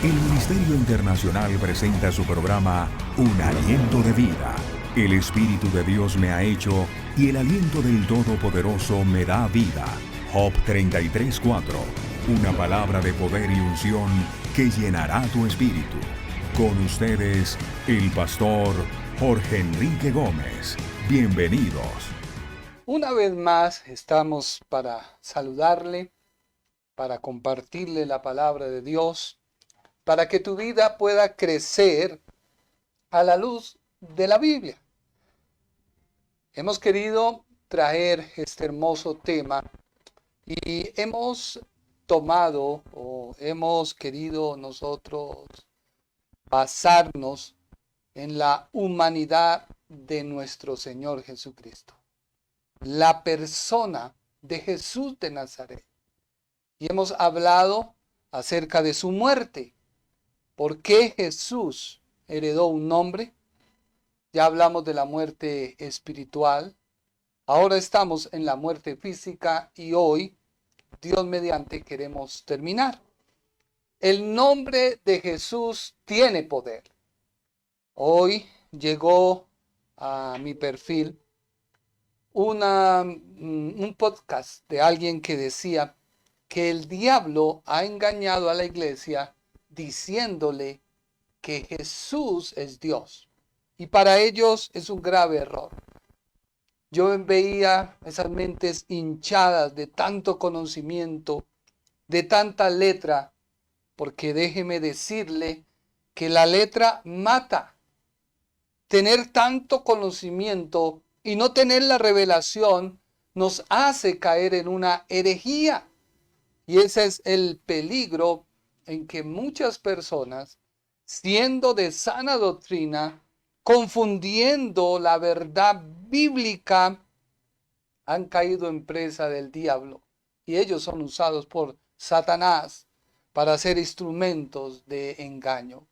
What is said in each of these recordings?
El Ministerio Internacional presenta su programa Un Aliento de Vida. El Espíritu de Dios me ha hecho y el aliento del Todopoderoso me da vida. Job 33:4. Una palabra de poder y unción que llenará tu espíritu. Con ustedes, el pastor Jorge Enrique Gómez. Bienvenidos. Una vez más estamos para saludarle, para compartirle la palabra de Dios, para que tu vida pueda crecer a la luz de la Biblia. Hemos querido traer este hermoso tema y hemos tomado o hemos querido nosotros basarnos en la humanidad de nuestro Señor Jesucristo, la persona de Jesús de Nazaret. Y hemos hablado acerca de su muerte. ¿Por qué Jesús heredó un nombre? Ya hablamos de la muerte espiritual. Ahora estamos en la muerte física y hoy, Dios mediante, queremos terminar. El nombre de Jesús tiene poder. Hoy llegó a mi perfil un podcast de alguien que decía que el diablo ha engañado a la iglesia diciéndole que Jesús es Dios. Y para ellos es un grave error. Yo veía esas mentes hinchadas de tanto conocimiento, de tanta letra, porque déjeme decirle que la letra mata. Tener tanto conocimiento y no tener la revelación nos hace caer en una herejía. Y ese es el peligro en que muchas personas, siendo de sana doctrina, confundiendo la verdad bíblica, han caído en presa del diablo. Y ellos son usados por Satanás para ser instrumentos de engaño.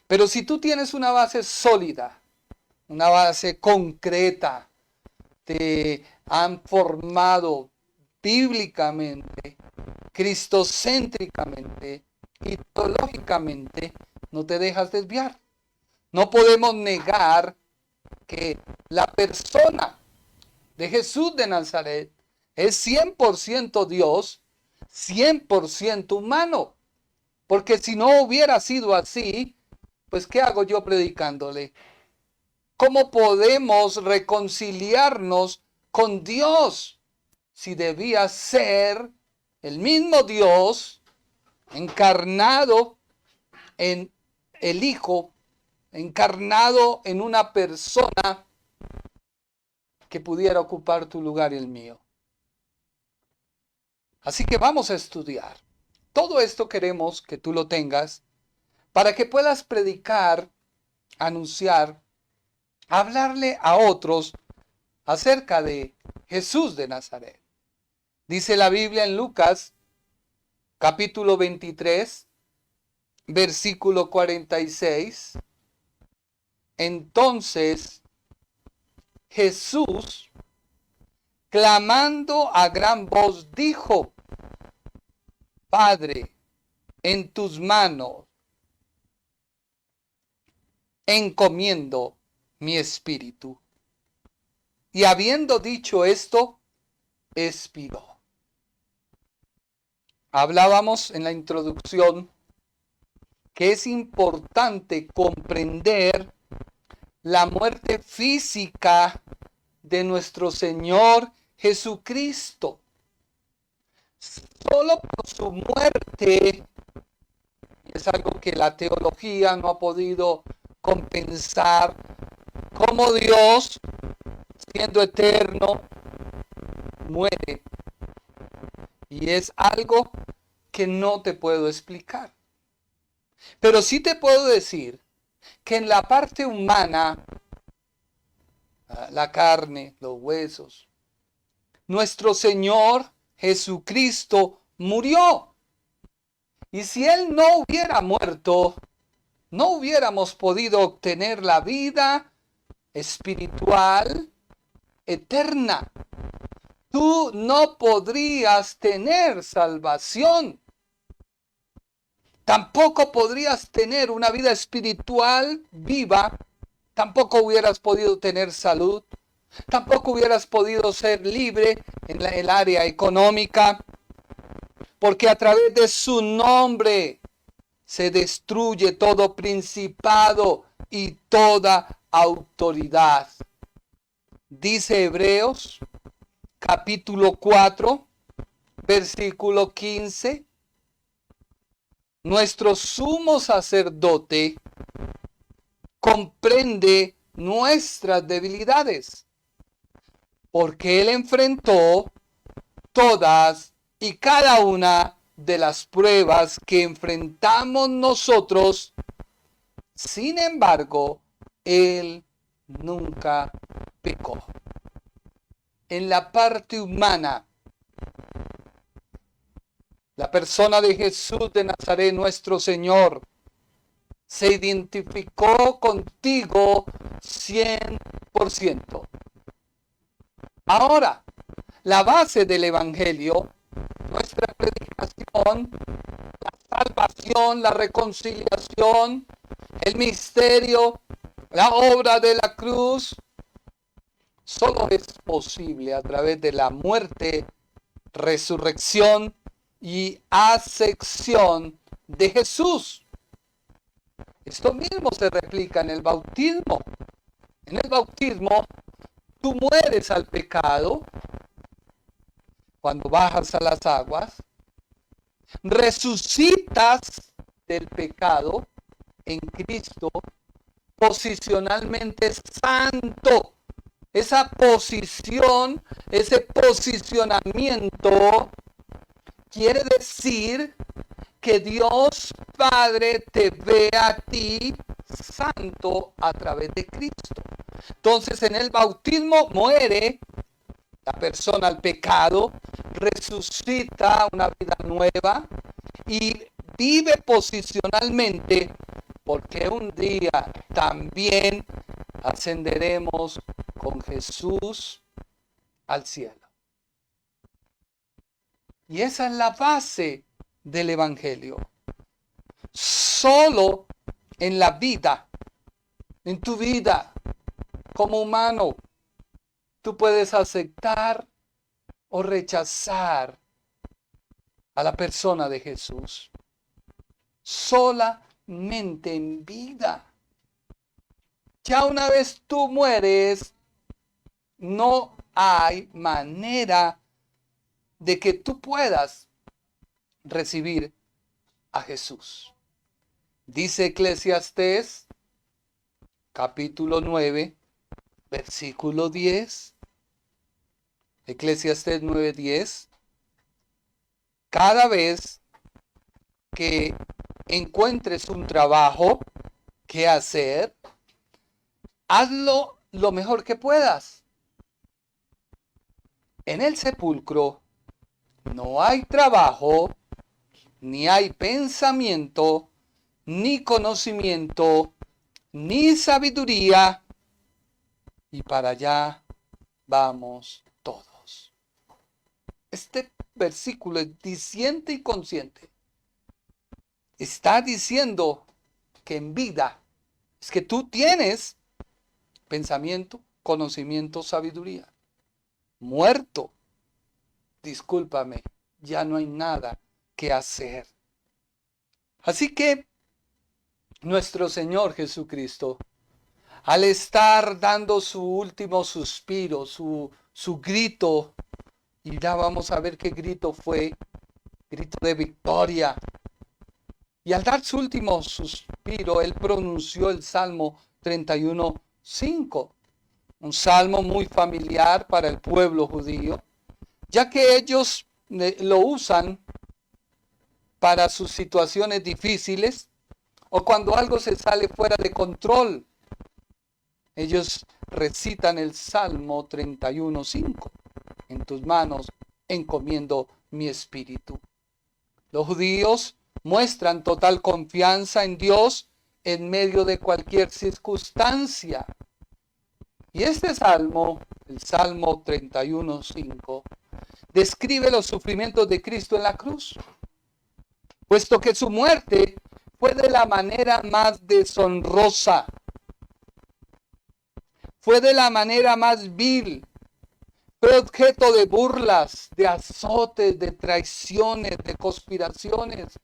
Pero si tú tienes una base sólida, una base concreta, te han formado bíblicamente, cristocéntricamente y teológicamente, no te dejas desviar. No podemos negar que la persona de Jesús de Nazaret es 100% Dios, 100% humano. Porque si no hubiera sido así, pues ¿qué hago yo predicándole? ¿Cómo podemos reconciliarnos con Dios si debía ser el mismo Dios encarnado en el Hijo, encarnado en una persona que pudiera ocupar tu lugar y el mío? Así que vamos a estudiar. Todo esto queremos que tú lo tengas para que puedas predicar, anunciar, hablarle a otros acerca de Jesús de Nazaret. Dice la Biblia en Lucas, capítulo 23, versículo 46. Entonces Jesús, clamando a gran voz, dijo: Padre, en tus manos encomiendo mi espíritu. Y habiendo dicho esto, expiró. Hablábamos en la introducción que es importante comprender la muerte física de nuestro Señor Jesucristo. Solo por su muerte, es algo que la teología no ha podido compensar, como Dios, siendo eterno, muere. Y es algo que no te puedo explicar. Pero sí te puedo decir que en la parte humana, la carne, los huesos, nuestro Señor Jesucristo murió. Y si Él no hubiera muerto, no hubiéramos podido obtener la vida espiritual eterna. Tú no podrías tener salvación. tampoco podrías tener una vida espiritual viva, tampoco hubieras podido tener salud, tampoco hubieras podido ser libre en el área económica, porque a través de su nombre se destruye todo principado y toda autoridad. Dice Hebreos capítulo 4, versículo 15. Nuestro sumo sacerdote comprende nuestras debilidades, porque Él enfrentó todas y cada una de las pruebas que enfrentamos nosotros. Sin embargo, Él nunca pecó. En la parte humana, la persona de Jesús de Nazaret, nuestro Señor, se identificó contigo 100%. Ahora, la base del Evangelio, nuestra predicación, la salvación, la reconciliación, el misterio, la obra de la cruz, solo es posible a través de la muerte, resurrección y ascensión de Jesús. Esto mismo se replica en el bautismo. En el bautismo, tú mueres al pecado cuando bajas a las aguas, resucitas del pecado en Cristo, posicionalmente santo. Esa posición, ese posicionamiento quiere decir que Dios Padre te ve a ti santo a través de Cristo. Entonces en el bautismo muere la persona al pecado, resucita una vida nueva y vive posicionalmente, porque un día también ascenderemos con Jesús al cielo. Y esa es la base del Evangelio. Solo en la vida, en tu vida como humano, tú puedes aceptar o rechazar a la persona de Jesús. Solamente en vida. Ya una vez tú mueres, no hay manera de que tú puedas recibir a Jesús. Dice Eclesiastés, capítulo 9, versículo 10. Eclesiastés 9:10. Cada vez que encuentres un trabajo que hacer, hazlo lo mejor que puedas. En el sepulcro no hay trabajo, ni hay pensamiento, ni conocimiento, ni sabiduría, y para allá vamos todos. Este versículo es diciente y consciente. Está diciendo que en vida es que tú tienes pensamiento, conocimiento, sabiduría. Muerto, discúlpame, ya no hay nada que hacer. Así que nuestro Señor Jesucristo, al estar dando su último suspiro, su grito, y ya vamos a ver qué grito fue, grito de victoria. Y al dar su último suspiro, Él pronunció el Salmo 31:5, un salmo muy familiar para el pueblo judío, ya que ellos lo usan para sus situaciones difíciles o cuando algo se sale fuera de control. Ellos recitan el Salmo 31:5. En tus manos encomiendo mi espíritu. Los judíos muestran total confianza en Dios en medio de cualquier circunstancia. Y este salmo, el Salmo 31:5, describe los sufrimientos de Cristo en la cruz. puesto que su muerte fue de la manera más deshonrosa, fue de la manera más vil, fue objeto de burlas, de azotes, de traiciones, de conspiraciones,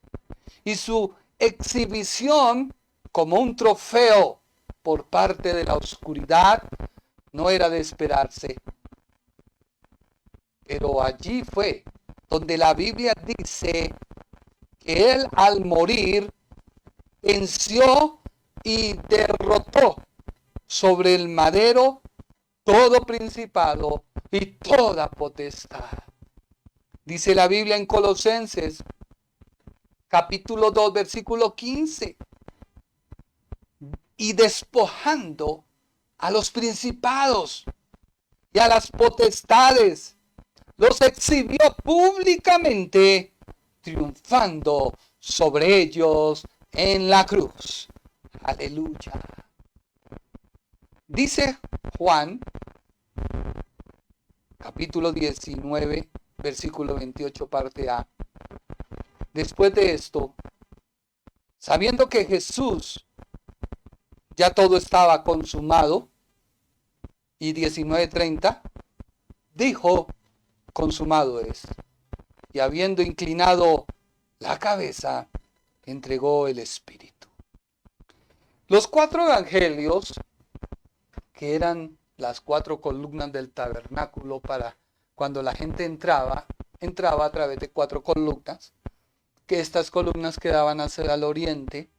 y su exhibición como un trofeo por parte de la oscuridad no era de esperarse. Pero allí fue donde la Biblia dice que él al morir venció y derrotó sobre el madero todo principado y toda potestad. Dice la Biblia en Colosenses capítulo 2 versículo 15, y despojando a los principados y a las potestades, los exhibió públicamente, triunfando sobre ellos en la cruz. Aleluya. Dice Juan, capítulo 19, versículo 28, parte A. Después de esto, sabiendo que Jesús ya todo estaba consumado, y 19:30, dijo, consumado es. Y habiendo inclinado la cabeza, entregó el espíritu. Los 4 evangelios, que eran las 4 columnas del tabernáculo para cuando la gente entraba a través de 4 columnas, que estas columnas quedaban hacia el oriente,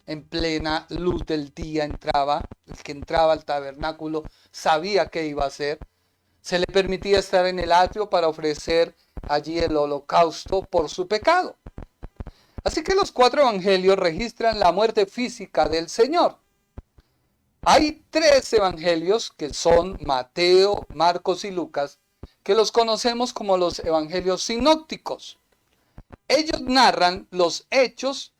en plena luz del día entraba, el que entraba al tabernáculo sabía qué iba a hacer, se le permitía estar en el atrio para ofrecer allí el holocausto por su pecado. Así que los 4 evangelios registran la muerte física del Señor. Hay 3 evangelios que son Mateo, Marcos y Lucas, que los conocemos como los evangelios sinópticos. Ellos narran los hechos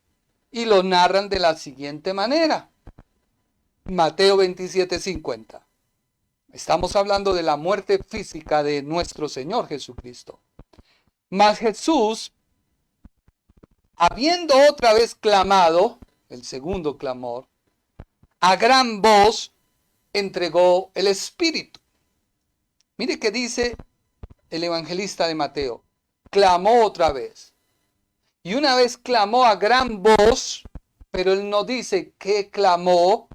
y los narran de la siguiente manera. Mateo 27:50. Estamos hablando de la muerte física de nuestro Señor Jesucristo. Mas Jesús, habiendo otra vez clamado, el segundo clamor, a gran voz entregó el Espíritu. Mire que dice el evangelista de Mateo, clamó otra vez. Y una vez clamó a gran voz, pero él no dice que clamó,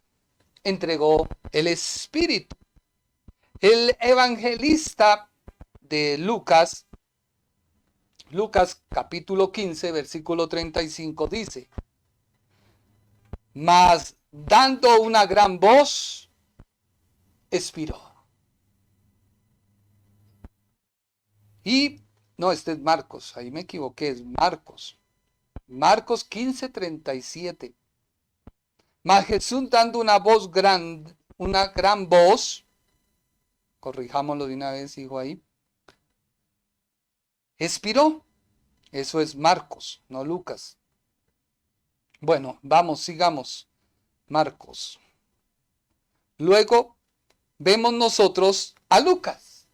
entregó el Espíritu. El evangelista de Lucas capítulo 15, versículo 35 dice, mas dando una gran voz, expiró. Y, no, este es Marcos, ahí me equivoqué, es Marcos. Marcos 15, 37. Mas Jesús dando una gran voz, corrijámoslo de una vez, hijo ahí, expiró. Eso es Marcos, no Lucas. Bueno, vamos, sigamos. Marcos. Luego vemos nosotros a Lucas,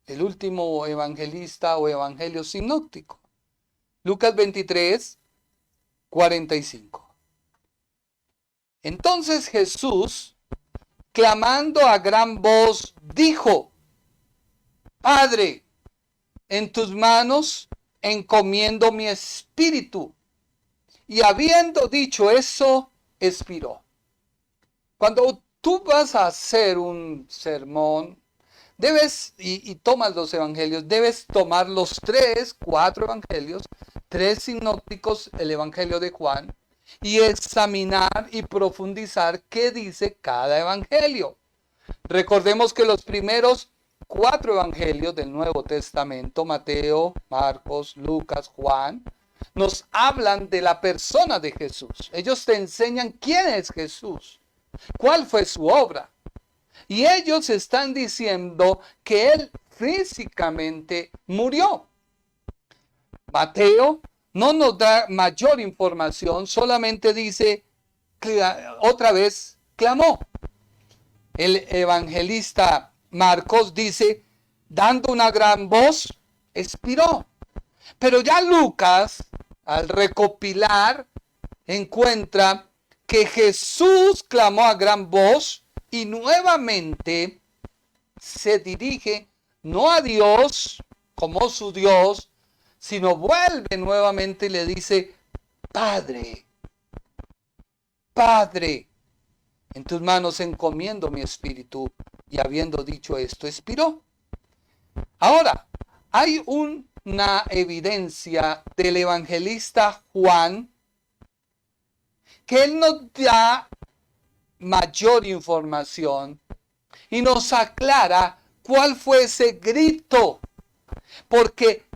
el último evangelista o evangelio sinóptico. Lucas 23, 45. Entonces Jesús, clamando a gran voz, dijo, Padre, en tus manos encomiendo mi espíritu. Y habiendo dicho eso, expiró. Cuando tú vas a hacer un sermón, debes, y tomas los evangelios, debes tomar los 4 evangelios, 3 sinópticos, el evangelio de Juan, y examinar y profundizar qué dice cada evangelio. Recordemos que los primeros 4 evangelios del Nuevo Testamento, Mateo, Marcos, Lucas, Juan, nos hablan de la persona de Jesús. Ellos te enseñan quién es Jesús, cuál fue su obra. Y ellos están diciendo que él físicamente murió. Mateo no nos da mayor información, solamente dice que otra vez clamó. El evangelista Marcos dice, dando una gran voz, expiró. Pero ya Lucas al recopilar, encuentra que Jesús clamó a gran voz y nuevamente se dirige no a Dios como su Dios, sino vuelve nuevamente y le dice: Padre, Padre, en tus manos encomiendo mi espíritu. Y habiendo dicho esto, expiró. Ahora, hay una evidencia del evangelista Juan que él nos da mayor información y nos aclara cuál fue ese grito, porque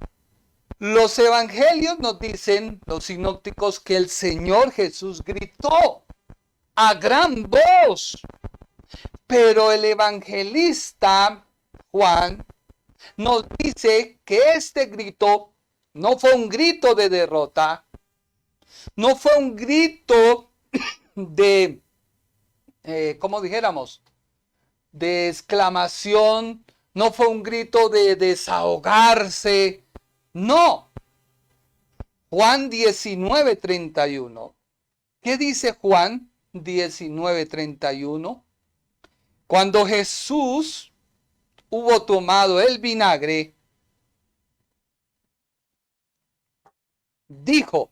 los evangelios nos dicen, los sinópticos, que el Señor Jesús gritó a gran voz, pero el evangelista Juan nos dice que este grito no fue un grito de derrota, no fue un grito de, como dijéramos, de exclamación, no fue un grito de desahogarse, no. Juan 19:31. ¿Qué dice Juan 19:31? Cuando Jesús hubo tomado el vinagre, dijo: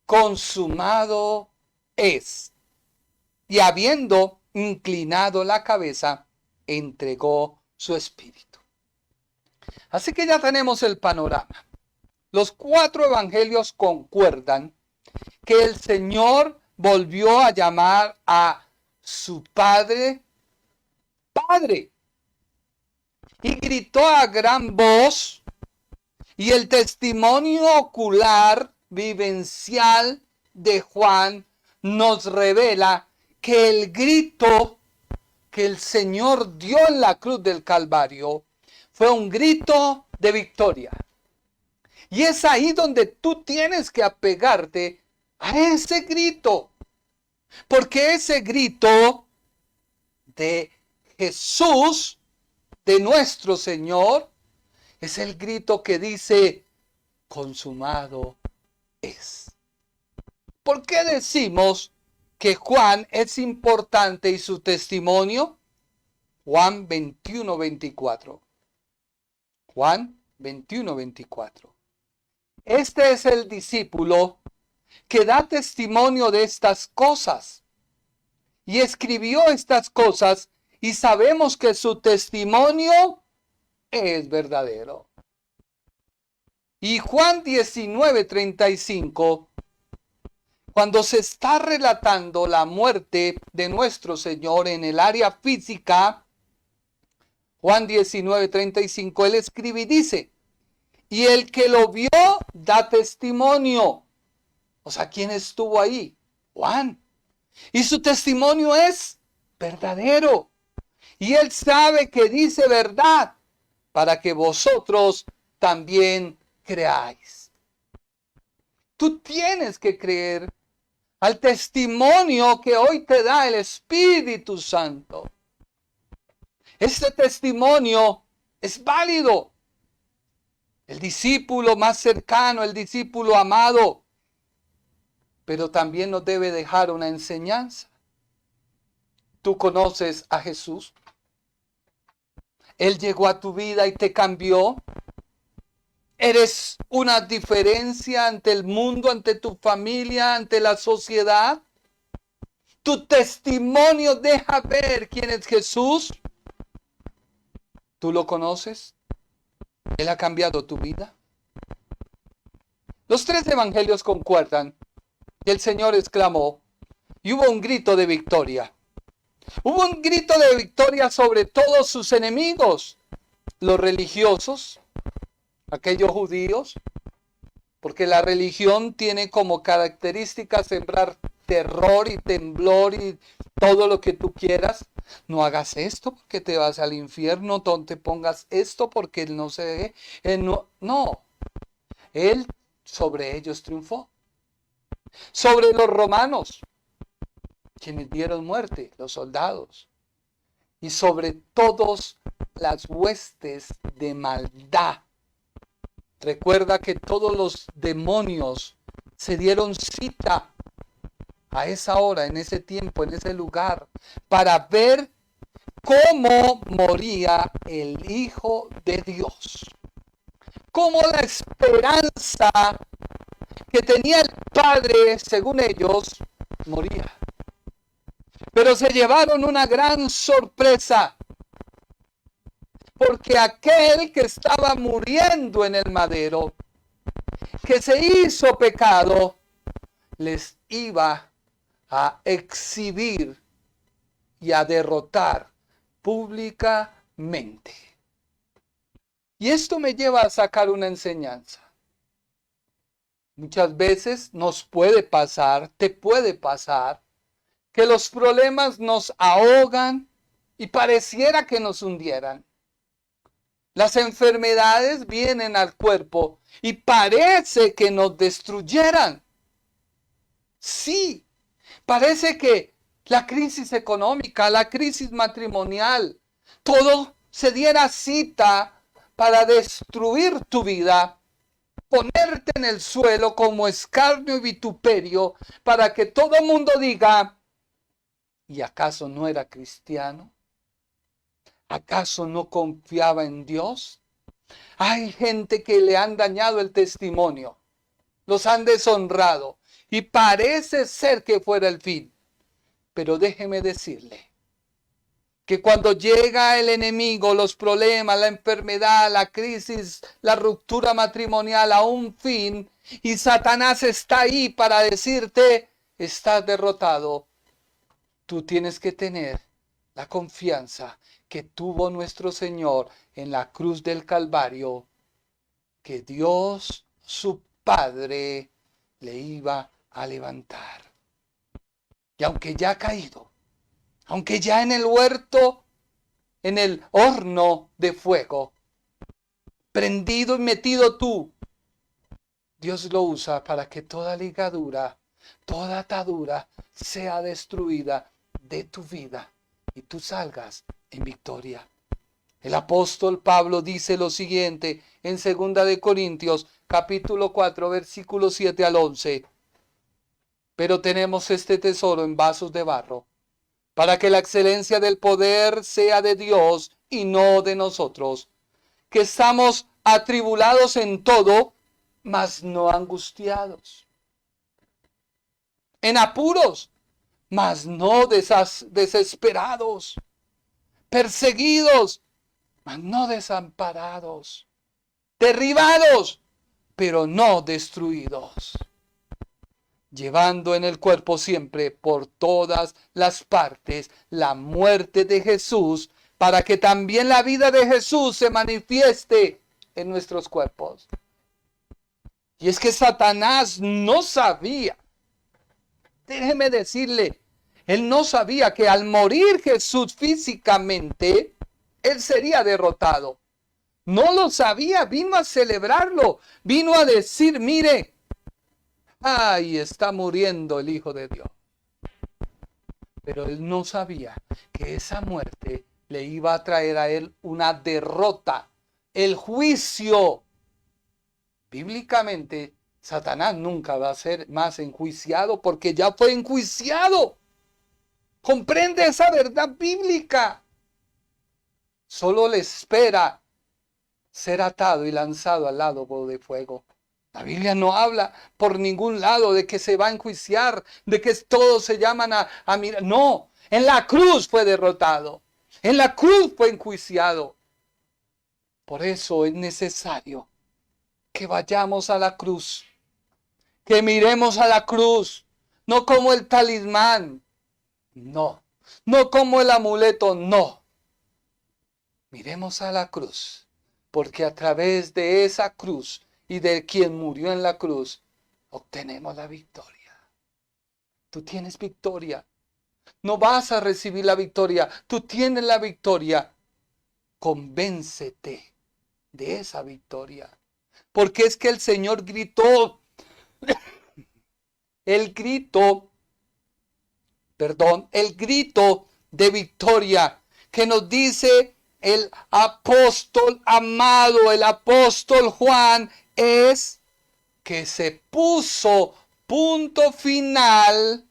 consumado es. Y habiendo inclinado la cabeza, entregó su espíritu. Así que ya tenemos el panorama. Los 4 evangelios concuerdan que el Señor volvió a llamar a su Padre, Padre. Y gritó a gran voz, y el testimonio ocular, vivencial de Juan nos revela que el grito que el Señor dio en la cruz del Calvario fue un grito de victoria. Y es ahí donde tú tienes que apegarte a ese grito, porque ese grito de Jesús, de nuestro Señor, es el grito que dice: consumado es. ¿Por qué decimos que Juan es importante y su testimonio? Juan 21:24. Juan 21:24. Este es el discípulo que da testimonio de estas cosas y escribió estas cosas, y sabemos que su testimonio es verdadero. Y Juan 19:35, cuando se está relatando la muerte de nuestro Señor en el área física, Juan 19:35, él escribe y dice: y el que lo vio da testimonio. O sea, ¿quién estuvo ahí? Juan. Y su testimonio es verdadero. Y él sabe que dice verdad, para que vosotros también creáis. Tú tienes que creer al testimonio que hoy te da el Espíritu Santo. Este testimonio es válido. El discípulo más cercano, el discípulo amado, pero también nos debe dejar una enseñanza. ¿Tú conoces a Jesús? Él llegó a tu vida y te cambió. ¿Eres una diferencia ante el mundo, ante tu familia, ante la sociedad? ¿Tu testimonio deja ver quién es Jesús? ¿Tú lo conoces? ¿Él ha cambiado tu vida? Los 3 evangelios concuerdan que el Señor exclamó y hubo un grito de victoria. Hubo un grito de victoria sobre todos sus enemigos, los religiosos, aquellos judíos, porque la religión tiene como característica sembrar terror y temblor y todo lo que tú quieras. No hagas esto porque te vas al infierno, no te pongas esto porque no se deje. No, él sobre ellos triunfó. Sobre los romanos, quienes dieron muerte, los soldados, y sobre todas las huestes de maldad Recuerda que todos los demonios se dieron cita a esa hora, en ese tiempo, en ese lugar, para ver cómo moría el Hijo de Dios. Cómo la esperanza que tenía el Padre, según ellos, moría. Pero se llevaron una gran sorpresa, porque aquel que estaba muriendo en el madero, que se hizo pecado, les iba a exhibir y a derrotar públicamente. Y esto me lleva a sacar una enseñanza. Muchas veces nos puede pasar, te puede pasar, que los problemas nos ahogan y pareciera que nos hundieran. Las enfermedades vienen al cuerpo y parece que nos destruyeran. Sí, parece que la crisis económica, la crisis matrimonial, todo se diera cita para destruir tu vida, ponerte en el suelo como escarnio y vituperio, para que todo el mundo diga, ¿y acaso no era cristiano? ¿Acaso no confiaba en Dios? Hay gente que le han dañado el testimonio, los han deshonrado y parece ser que fuera el fin. Pero déjeme decirle que cuando llega el enemigo, los problemas, la enfermedad, la crisis, la ruptura matrimonial a un fin, y Satanás está ahí para decirte, estás derrotado, tú tienes que tener la confianza que tuvo nuestro Señor en la cruz del Calvario, que Dios, su Padre, le iba a levantar. Y aunque ya ha caído, aunque ya en el huerto, en el horno de fuego, prendido y metido tú, Dios lo usa para que toda ligadura, toda atadura sea destruida de tu vida y tú salgas en victoria. El apóstol Pablo dice lo siguiente en 2 de Corintios, capítulo 4, versículos 7 al 11. Pero tenemos este tesoro en vasos de barro, para que la excelencia del poder sea de Dios y no de nosotros, que estamos atribulados en todo, mas no angustiados, en apuros, mas no desesperados, perseguidos, mas no desamparados, derribados, pero no destruidos, llevando en el cuerpo siempre por todas las partes la muerte de Jesús, para que también la vida de Jesús se manifieste en nuestros cuerpos. Y es que Satanás no sabía, déjeme decirle, él no sabía que al morir Jesús físicamente, él sería derrotado. No lo sabía, vino a celebrarlo, vino a decir, mire, ¡ay, está muriendo el Hijo de Dios! Pero él no sabía que esa muerte le iba a traer a él una derrota, el juicio. Bíblicamente, Satanás nunca va a ser más enjuiciado porque ya fue enjuiciado. ¿Comprende esa verdad bíblica? Solo le espera ser atado y lanzado al lago de fuego. La Biblia no habla por ningún lado de que se va a enjuiciar, de que todos se llaman a mirar. No, en la cruz fue derrotado. En la cruz fue enjuiciado. Por eso es necesario que vayamos a la cruz, que miremos a la cruz, no como el talismán, no como el amuleto, no. Miremos a la cruz, porque a través de esa cruz y de quien murió en la cruz, obtenemos la victoria. Tú tienes victoria. No vas a recibir la victoria, tú tienes la victoria. Convéncete de esa victoria. Porque es que el Señor gritó, el grito de victoria que nos dice el apóstol amado, el apóstol Juan, es que se puso punto final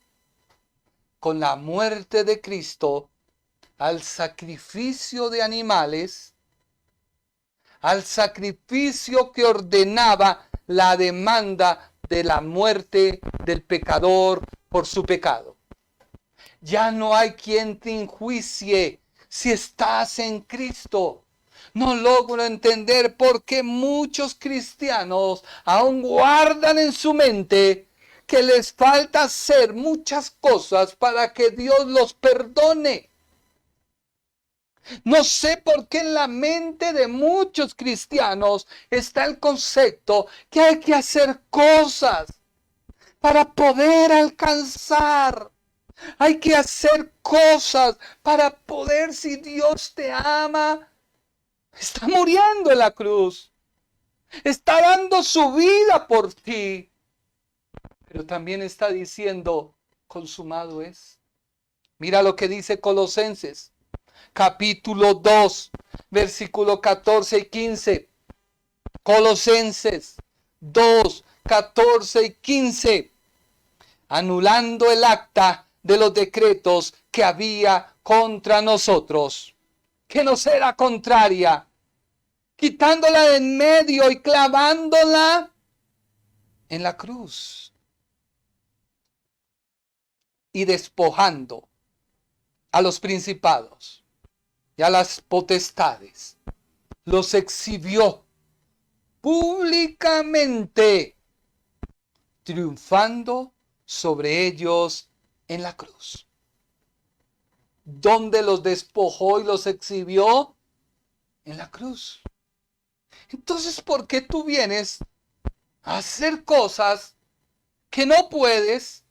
con la muerte de Cristo al sacrificio de animales, al sacrificio que ordenaba la demanda de la muerte del pecador por su pecado. Ya no hay quien te enjuicie si estás en Cristo. No logro entender por qué muchos cristianos aún guardan en su mente que les falta hacer muchas cosas para que Dios los perdone. No sé por qué en la mente de muchos cristianos está el concepto que hay que hacer cosas para poder alcanzar. Hay que hacer cosas para poder, si Dios te ama, está muriendo en la cruz, está dando su vida por ti, pero también está diciendo, consumado es. Mira lo que dice Colosenses, capítulo 2, versículo 14 y 15. Colosenses 2, 14 y 15. Anulando el acta de los decretos que había contra nosotros, que nos era contraria, quitándola de en medio y clavándola en la cruz, y despojando a los principados y a las potestades, los exhibió públicamente, triunfando sobre ellos en la cruz. ¿Dónde los despojó y los exhibió? En la cruz. Entonces, ¿por qué tú vienes a hacer cosas que no puedes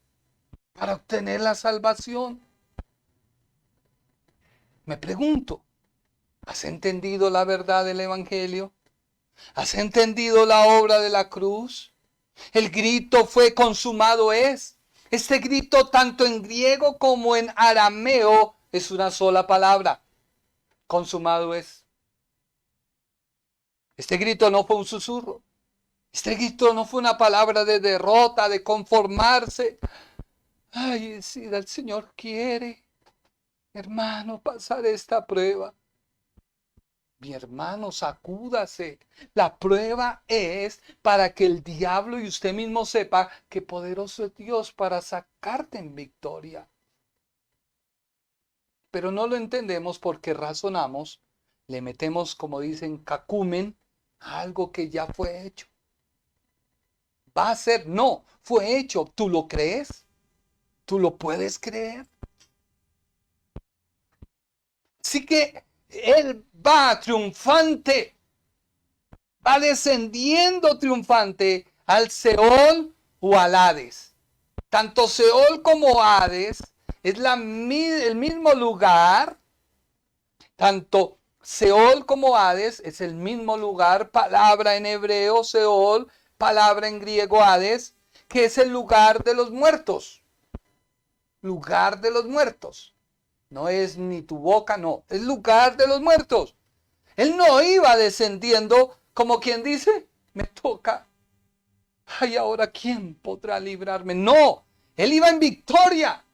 para obtener la salvación? Me pregunto, ¿has entendido la verdad del Evangelio? ¿Has entendido la obra de la cruz? El grito fue consumado es. Este grito tanto en griego como en arameo es una sola palabra. Consumado es. Este grito no fue un susurro. Este grito no fue una palabra de derrota, de conformarse. Ay, si el Señor quiere, hermano, pasar esta prueba. Mi hermano, sacúdase. La prueba es para que el diablo y usted mismo sepa que poderoso es Dios para sacarte en victoria. Pero no lo entendemos porque razonamos, le metemos, como dicen, cacumen a algo que ya fue hecho. ¿Va a ser? No, fue hecho. ¿Tú lo crees? ¿Tú lo puedes creer? Así que Él va triunfante, va descendiendo triunfante al Seol o al Hades. Tanto Seol como Hades es el mismo lugar. Tanto Seol como Hades es el mismo lugar, palabra en hebreo Seol, palabra en griego Hades, que es el lugar de los muertos. Lugar de los muertos. No es ni tu boca, no. Es lugar de los muertos. Él no iba descendiendo como quien dice, me toca. Ay, ahora ¿quién podrá librarme? No, él iba en victoria.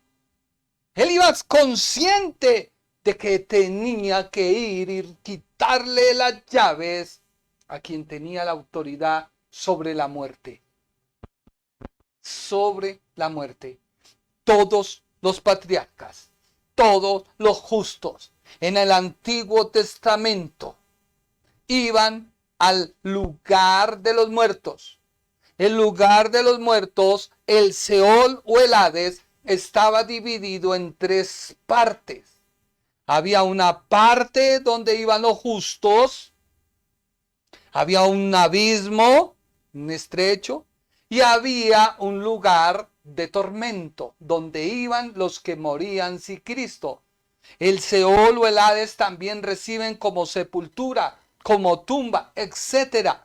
Él iba consciente de que tenía que ir y quitarle las llaves a quien tenía la autoridad sobre la muerte. Sobre la muerte. Todos los patriarcas, todos los justos en el Antiguo Testamento iban al lugar de los muertos. El lugar de los muertos, el Seol o el Hades, estaba dividido en tres partes. Había una parte donde iban los justos, había un abismo, un estrecho, y había un lugar de tormento, donde iban los que morían sin Cristo. El Seol o el Hades también reciben como sepultura, como tumba, etc.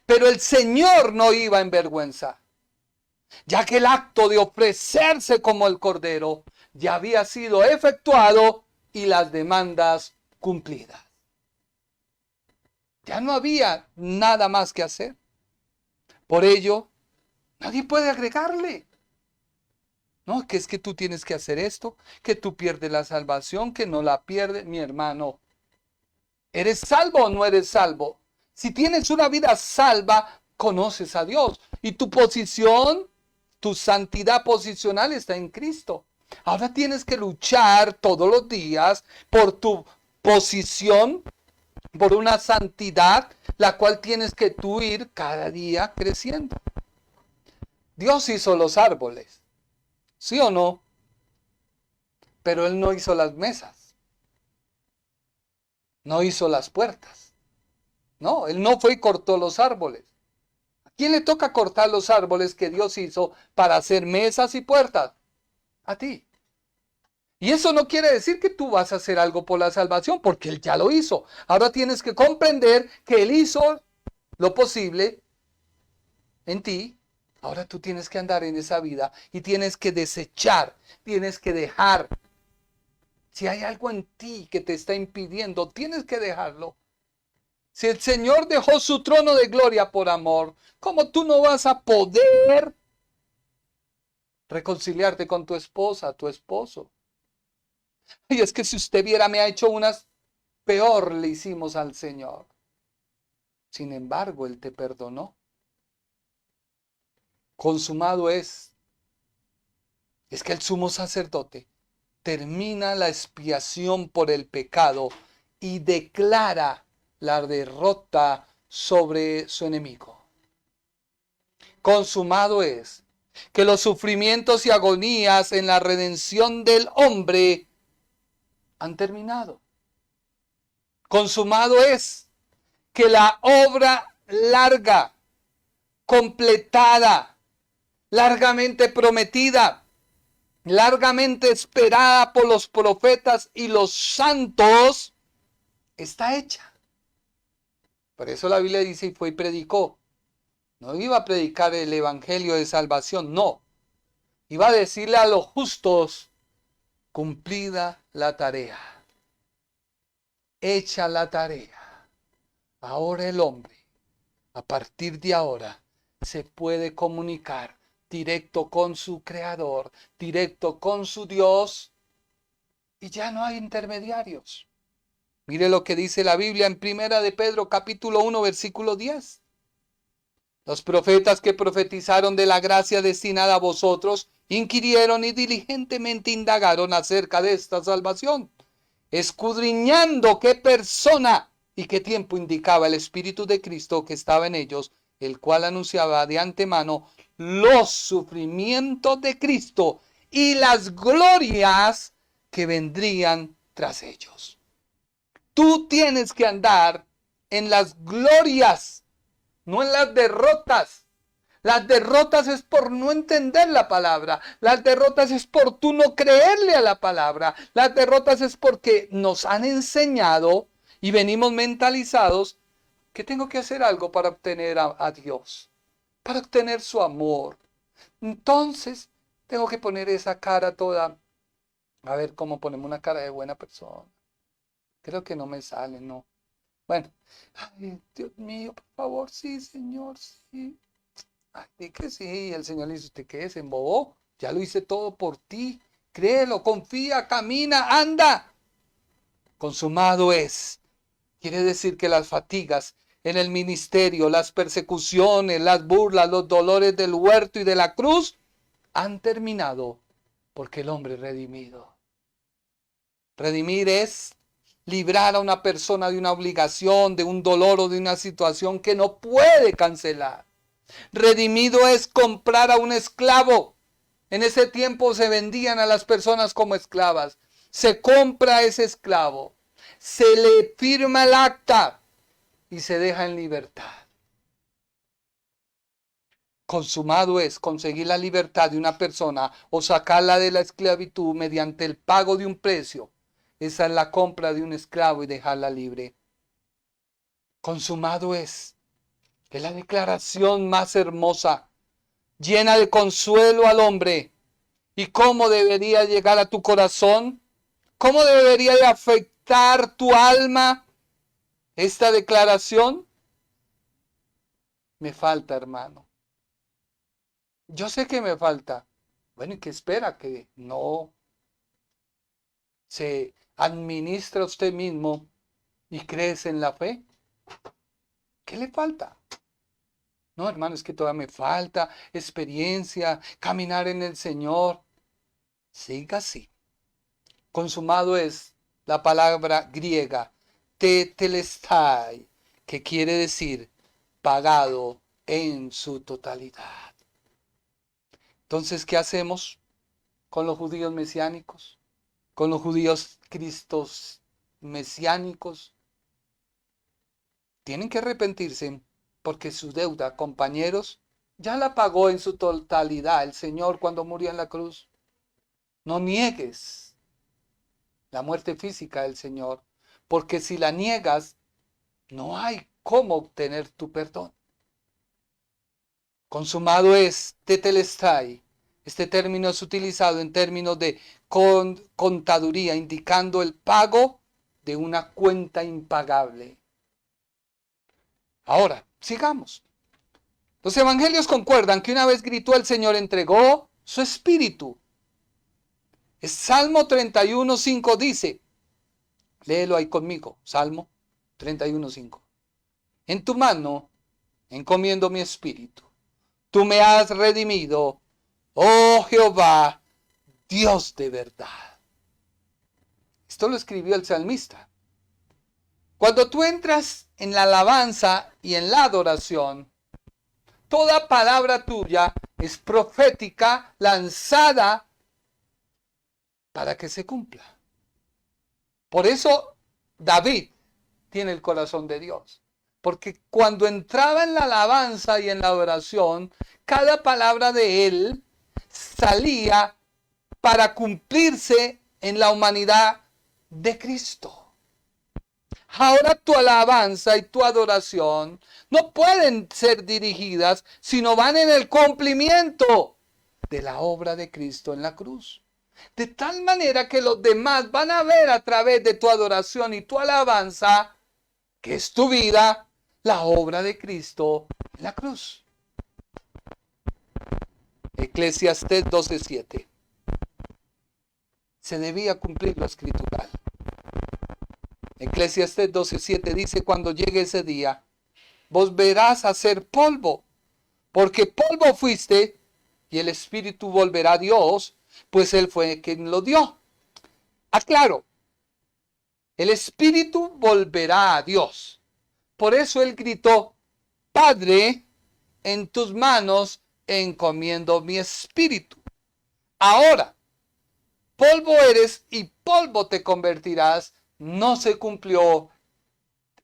Pero el Señor no iba en vergüenza, ya que el acto de ofrecerse como el Cordero ya había sido efectuado y las demandas cumplidas. Ya no había nada más que hacer. Por ello, nadie puede agregarle. No, que es que tú tienes que hacer esto, que tú pierdes la salvación, que no la pierdes, mi hermano. ¿Eres salvo o no eres salvo? Si tienes una vida salva, conoces a Dios. Y tu posición, tu santidad posicional está en Cristo. Ahora tienes que luchar todos los días por tu posición, por una santidad, la cual tienes que tú ir cada día creciendo. Dios hizo los árboles, ¿sí o no? Pero Él no hizo las mesas, no hizo las puertas. No, Él no fue y cortó los árboles. ¿A quién le toca cortar los árboles que Dios hizo para hacer mesas y puertas? A ti. Y eso no quiere decir que tú vas a hacer algo por la salvación, porque Él ya lo hizo. Ahora tienes que comprender que Él hizo lo posible en ti. Ahora tú tienes que andar en esa vida y tienes que desechar, tienes que dejar. Si hay algo en ti que te está impidiendo, tienes que dejarlo. Si el Señor dejó su trono de gloria por amor, ¿cómo tú no vas a poder reconciliarte con tu esposa, tu esposo? Y es que si usted viera, me ha hecho unas, peor le hicimos al Señor. Sin embargo, Él te perdonó. Consumado es. Es que el sumo sacerdote termina la expiación por el pecado y declara la derrota sobre su enemigo. Consumado es que los sufrimientos y agonías en la redención del hombre han terminado. Consumado es que la obra larga, completada, largamente prometida, largamente esperada por los profetas y los santos, está hecha. Por eso la Biblia dice, y fue y predicó. No iba a predicar el evangelio de salvación, no. Iba a decirle a los justos, cumplida la tarea, hecha la tarea. Ahora el hombre, a partir de ahora, se puede comunicar directo con su Creador, directo con su Dios, y ya no hay intermediarios. Mire lo que dice la Biblia en 1 de Pedro capítulo 1 versículo 10. Los profetas que profetizaron de la gracia destinada a vosotros, inquirieron y diligentemente indagaron acerca de esta salvación, escudriñando qué persona y qué tiempo indicaba el Espíritu de Cristo que estaba en ellos, el cual anunciaba de antemano los sufrimientos de Cristo y las glorias que vendrían tras ellos. Tú tienes que andar en las glorias, no en las derrotas. Las derrotas es por no entender la palabra. Las derrotas es por tú no creerle a la palabra. Las derrotas es porque nos han enseñado y venimos mentalizados que tengo que hacer algo para obtener a Dios, para obtener su amor. Entonces tengo que poner esa cara toda, a ver cómo ponemos una cara de buena persona. Creo que no me sale, no. Bueno, ay, Dios mío, por favor, sí, Señor, sí. Ay, di que sí, el Señor le dice, ¿usted qué? ¿Se embobó? Ya lo hice todo por ti. Créelo, confía, camina, anda. Consumado es. Quiere decir que las fatigas en el ministerio, las persecuciones, las burlas, los dolores del huerto y de la cruz han terminado porque el hombre es redimido. Redimir es librar a una persona de una obligación, de un dolor o de una situación que no puede cancelar. Redimido es comprar a un esclavo. En ese tiempo se vendían a las personas como esclavas. Se compra a ese esclavo, se le firma el acta y se deja en libertad. Consumado es conseguir la libertad de una persona o sacarla de la esclavitud mediante el pago de un precio. Esa es la compra de un esclavo y dejarla libre. Consumado es la declaración más hermosa, llena de consuelo al hombre. ¿Y cómo debería llegar a tu corazón? ¿Cómo debería de aceptar tu alma esta declaración? Me falta, hermano. Yo sé que me falta. Bueno, ¿y qué espera? Que no se administra usted mismo y crece en la fe. ¿Qué le falta? No, hermano, es que todavía me falta experiencia, caminar en el Señor. Siga así. Consumado es la palabra griega tetelestai, que quiere decir pagado en su totalidad. Entonces, ¿qué hacemos con los judíos mesiánicos? Con los judíos cristos mesiánicos. Tienen que arrepentirse porque su deuda, compañeros, ya la pagó en su totalidad el Señor cuando murió en la cruz. No niegues la muerte física del Señor, porque si la niegas, no hay cómo obtener tu perdón. Consumado es tetelestai. Este término es utilizado en términos de contaduría, indicando el pago de una cuenta impagable. Ahora, sigamos. Los evangelios concuerdan que una vez gritó el Señor, entregó su espíritu. El Salmo 31:5 dice, léelo ahí conmigo, Salmo 31:5. En tu mano encomiendo mi espíritu. Tú me has redimido, oh Jehová, Dios de verdad. Esto lo escribió el salmista. Cuando tú entras en la alabanza y en la adoración, toda palabra tuya es profética, lanzada para que se cumpla. Por eso David tiene el corazón de Dios. Porque cuando entraba en la alabanza y en la adoración, cada palabra de él salía para cumplirse en la humanidad de Cristo. Ahora tu alabanza y tu adoración no pueden ser dirigidas, sino van en el cumplimiento de la obra de Cristo en la cruz. De tal manera que los demás van a ver a través de tu adoración y tu alabanza, que es tu vida, la obra de Cristo en la cruz. Eclesiastés 12:7. Se debía cumplir lo escritural. Eclesiastés 12:7 dice, cuando llegue ese día, vos verás hacer polvo, porque polvo fuiste, y el espíritu volverá a Dios, pues él fue quien lo dio. Aclaro, el espíritu volverá a Dios. Por eso él gritó, Padre, en tus manos encomiendo mi espíritu. Ahora, polvo eres y polvo te convertirás, no se cumplió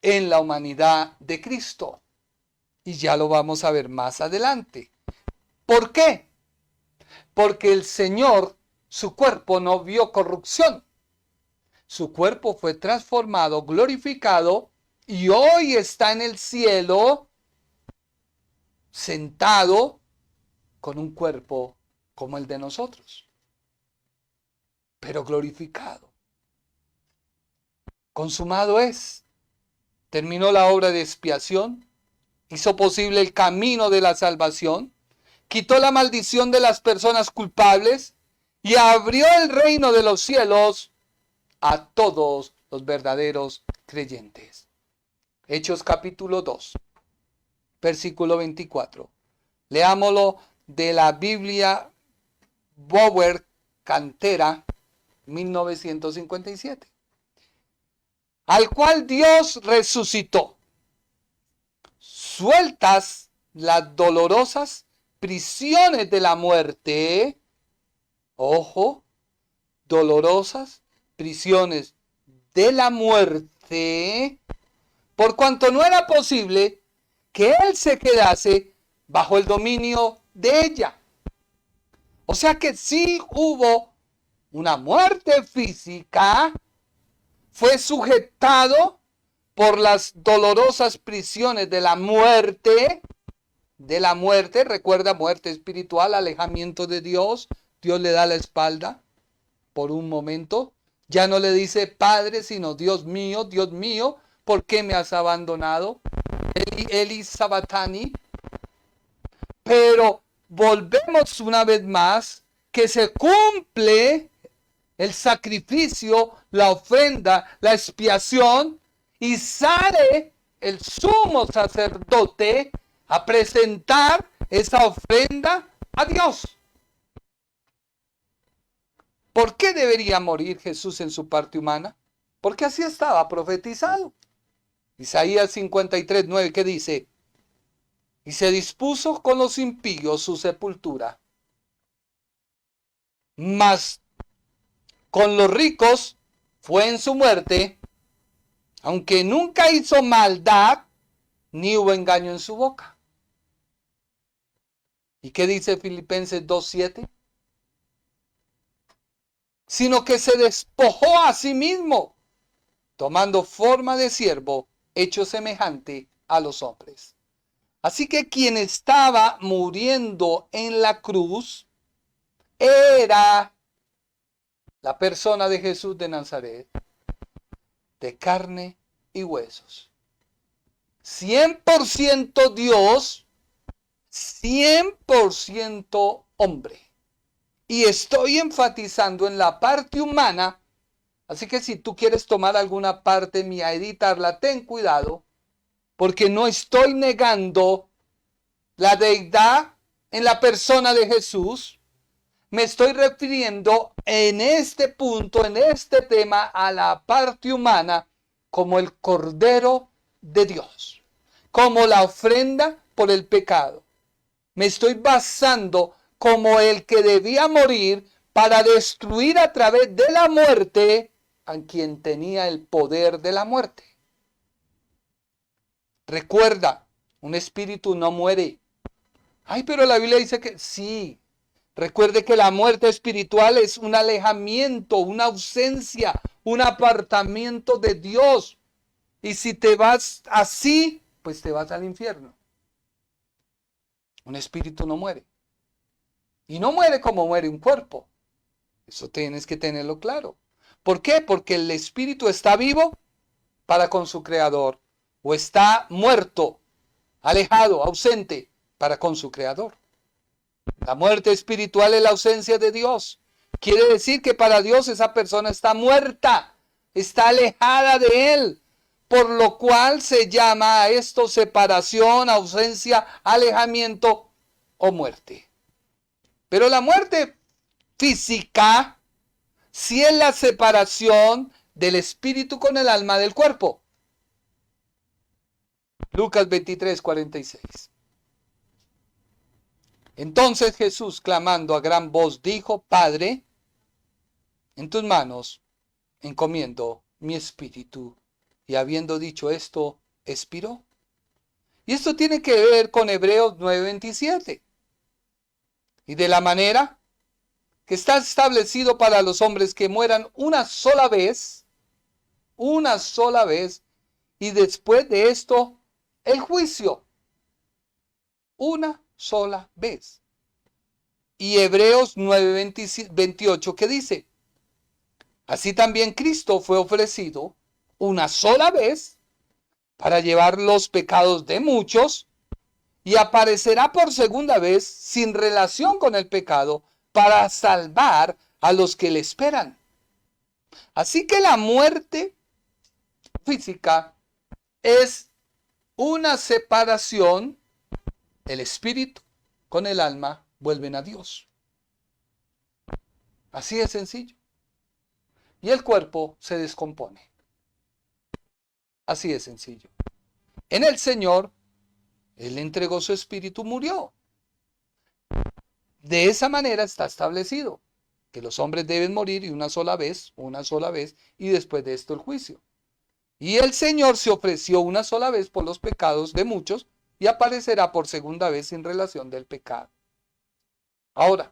en la humanidad de Cristo. Y ya lo vamos a ver más adelante. ¿Por qué? Porque el Señor, su cuerpo no vio corrupción. Su cuerpo fue transformado, glorificado, y hoy está en el cielo, sentado con un cuerpo como el de nosotros, pero glorificado. Consumado es. Terminó la obra de expiación, hizo posible el camino de la salvación, quitó la maldición de las personas culpables y abrió el reino de los cielos a todos los verdaderos creyentes. Hechos capítulo 2, versículo 24. Leámoslo de la Biblia Bower Cantera 1957. Al cual Dios resucitó, sueltas las dolorosas prisiones de la muerte. Ojo, dolorosas prisiones de la muerte, por cuanto no era posible que él se quedase bajo el dominio de ella. O sea que sí hubo una muerte física, fue sujetado por las dolorosas prisiones de la muerte, recuerda, muerte espiritual, alejamiento de Dios, Dios le da la espalda por un momento, Ya no le dice Padre, sino Dios mío, ¿por qué me has abandonado? Eli Sabatani. Pero volvemos una vez más que se cumple el sacrificio, la ofrenda, la expiación, y sale el sumo sacerdote a presentar esa ofrenda a Dios. ¿Por qué debería morir Jesús en su parte humana? Porque así estaba profetizado. Isaías 53:9, que dice: y se dispuso con los impíos su sepultura, mas con los ricos fue en su muerte, aunque nunca hizo maldad, ni hubo engaño en su boca. ¿Y qué dice Filipenses 2:7? Sino que se despojó a sí mismo, tomando forma de siervo, hecho semejante a los hombres. Así que quien estaba muriendo en la cruz era la persona de Jesús de Nazaret, de carne y huesos. 100% Dios, 100% hombre. Y estoy enfatizando en la parte humana, así que si tú quieres tomar alguna parte mía, editarla, ten cuidado, porque no estoy negando la deidad en la persona de Jesús. Me estoy refiriendo en este punto, en este tema, a la parte humana como el Cordero de Dios, como la ofrenda por el pecado. Me estoy basando como el que debía morir para destruir a través de la muerte a quien tenía el poder de la muerte. Recuerda, un espíritu no muere. Ay, pero la Biblia dice que sí. Recuerde que la muerte espiritual es un alejamiento, una ausencia, un apartamiento de Dios. Y si te vas así, pues te vas al infierno. Un espíritu no muere. Y no muere como muere un cuerpo. Eso tienes que tenerlo claro. ¿Por qué? Porque el espíritu está vivo para con su creador. O está muerto, alejado, ausente para con su creador. La muerte espiritual es la ausencia de Dios. Quiere decir que para Dios esa persona está muerta, está alejada de Él, por lo cual se llama a esto separación, ausencia, alejamiento o muerte. Pero la muerte física sí es la separación del espíritu con el alma del cuerpo. Lucas 23:46. Entonces Jesús, clamando a gran voz, dijo: Padre, en tus manos encomiendo mi espíritu. Y habiendo dicho esto, expiró. Y esto tiene que ver con Hebreos 9:27. Y de la manera que está establecido para los hombres que mueran una sola vez, y después de esto, el juicio. Una sola vez. Y Hebreos 9:28, que dice: así también Cristo fue ofrecido una sola vez para llevar los pecados de muchos, y aparecerá por segunda vez sin relación con el pecado para salvar a los que le esperan. Así que la muerte física es una separación. El espíritu con el alma vuelven a Dios. Así de sencillo. Y el cuerpo se descompone. Así de sencillo. En el Señor, Él entregó su espíritu, murió. De esa manera está establecido que los hombres deben morir y una sola vez, y después de esto el juicio. Y el Señor se ofreció una sola vez por los pecados de muchos, y aparecerá por segunda vez sin relación del pecado. Ahora,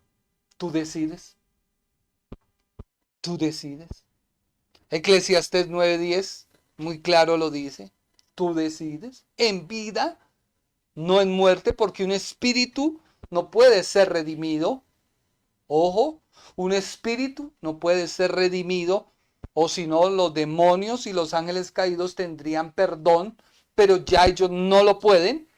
tú decides. Tú decides. Eclesiastés 9:10 muy claro lo dice. Tú decides. En vida, no en muerte, porque un espíritu no puede ser redimido. Ojo, un espíritu no puede ser redimido O si no, los demonios y los ángeles caídos tendrían perdón, pero ya ellos no lo pueden,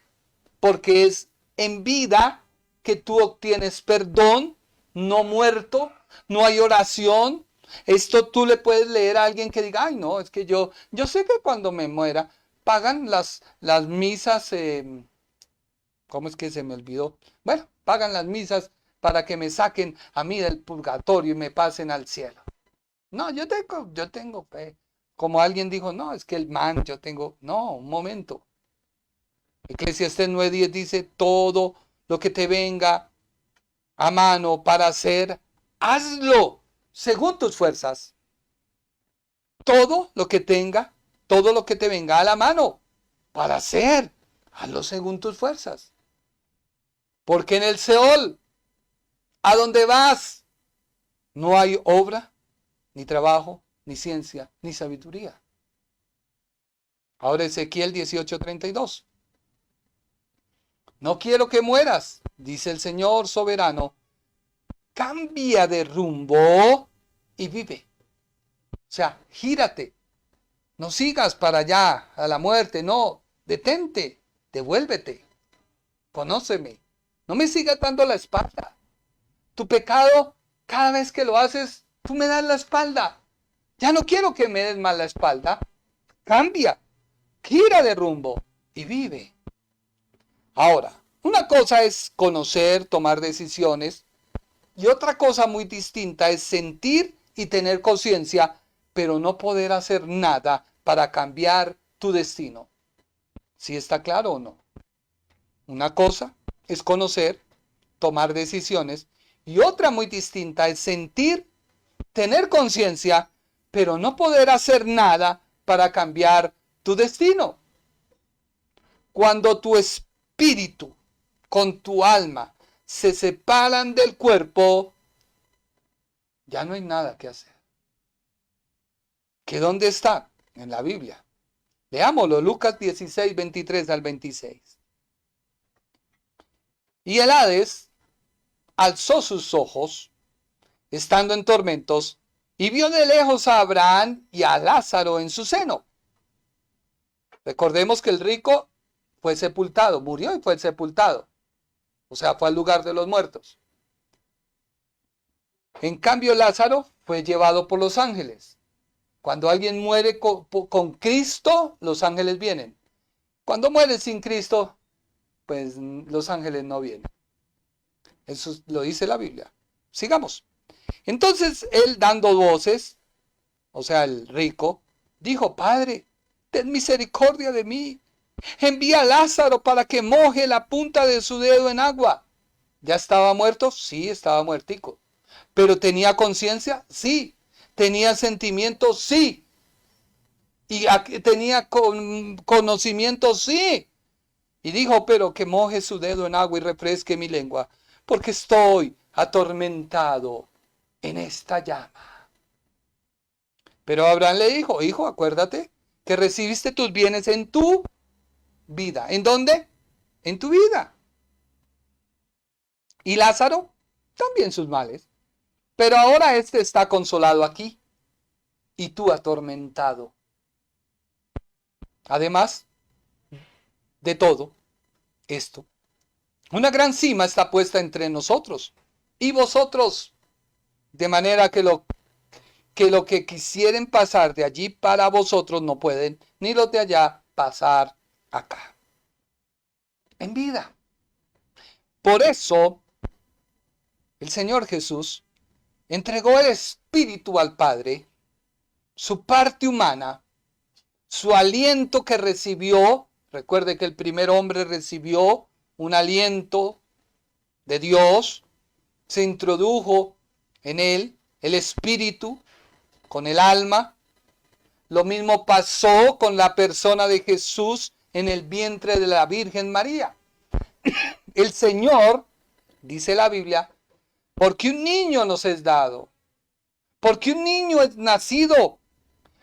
porque es en vida que tú obtienes perdón, no muerto, no hay oración. Esto tú le puedes leer a alguien que diga, ay no, es que yo sé que cuando me muera, pagan las misas, ¿cómo es que se me olvidó? Bueno, pagan las misas para que me saquen a mí del purgatorio y me pasen al cielo. No, yo tengo fe. Como alguien dijo, no, es que el man, yo tengo, no, un momento. Eclesiastés 9:10 dice, todo lo que te venga a mano para hacer, hazlo según tus fuerzas. Todo lo que te venga a la mano para hacer, hazlo según tus fuerzas. Porque en el Seol, a donde vas, no hay obra, ni trabajo, ni ciencia, ni sabiduría. Ahora Ezequiel 18:32. No quiero que mueras, dice el Señor soberano. Cambia de rumbo y vive. O sea, gírate. No sigas para allá, a la muerte. No, detente, devuélvete. Conóceme. No me sigas dando la espalda. Tu pecado, cada vez que lo haces, tú me das la espalda. Ya no quiero que me des más la espalda. Cambia, gira de rumbo y vive. Ahora, una cosa es conocer, tomar decisiones, y otra cosa muy distinta es sentir y tener conciencia, pero no poder hacer nada para cambiar tu destino. ¿Sí está claro o no? Una cosa es conocer, tomar decisiones, y otra muy distinta es sentir, tener conciencia, pero no poder hacer nada para cambiar tu destino. Cuando tu espíritu con tu alma se separan del cuerpo, ya no hay nada que hacer. ¿Que dónde está? En la Biblia. Leámoslo, Lucas 16, 23 al 26. Y el Hades alzó sus ojos, estando en tormentos, y vio de lejos a Abraham y a Lázaro en su seno. Recordemos que el rico fue sepultado, murió y fue sepultado. O sea, fue al lugar de los muertos. En cambio, Lázaro fue llevado por los ángeles. Cuando alguien muere con Cristo, los ángeles vienen. Cuando muere sin Cristo, pues los ángeles no vienen. Eso lo dice la Biblia. Sigamos. Entonces él, dando voces, o sea, el rico, dijo, Padre, ten misericordia de mí. Envía a Lázaro para que moje la punta de su dedo en agua. ¿Ya estaba muerto? Sí, estaba muertico. ¿Pero tenía conciencia? Sí. ¿Tenía sentimientos? Sí. ¿Y tenía conocimiento? Sí. Y dijo, pero que moje su dedo en agua y refresque mi lengua, porque estoy atormentado en esta llama. Pero Abraham le dijo, hijo, acuérdate que recibiste tus bienes en tu vida. ¿En dónde? En tu vida. Y Lázaro, también sus males. Pero ahora este está consolado aquí y tú atormentado. Además de todo esto, una gran cima está puesta entre nosotros y vosotros, de manera que lo que quisieren pasar de allí para vosotros no pueden, ni los de allá pasar acá. En vida. Por eso, el Señor Jesús entregó el Espíritu al Padre, su parte humana, su aliento que recibió. Recuerde que el primer hombre recibió un aliento de Dios, se introdujo en él el Espíritu con el alma. Lo mismo pasó con la persona de Jesús en el vientre de la Virgen María. El Señor, dice la Biblia, porque un niño nos es dado, porque un niño es nacido,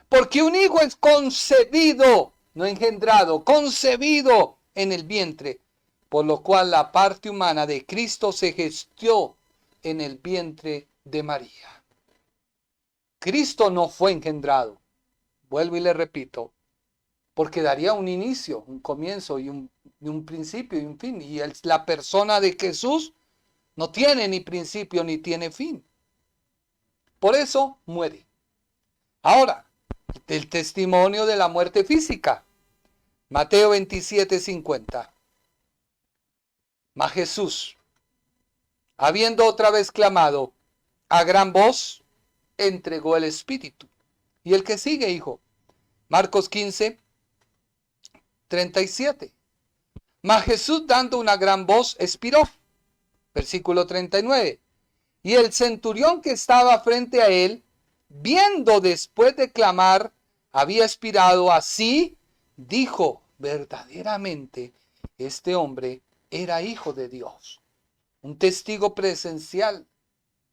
porque un hijo es concebido, no engendrado, concebido en el vientre, por lo cual la parte humana de Cristo se gestó en el vientre de María. Cristo no fue engendrado. Vuelvo y le repito, porque daría un inicio, un comienzo y un principio y un fin. Y la persona de Jesús no tiene ni principio ni tiene fin. Por eso muere. Ahora, el testimonio de la muerte física. Mateo 27:50. Mas Jesús, habiendo otra vez clamado a gran voz, entregó el espíritu. Y el que sigue, hijo. Marcos 15:37. Mas Jesús, dando una gran voz, expiró. Versículo 39. Y el centurión que estaba frente a él, viendo después de clamar, había expirado, así dijo: verdaderamente este hombre era hijo de Dios. Un testigo presencial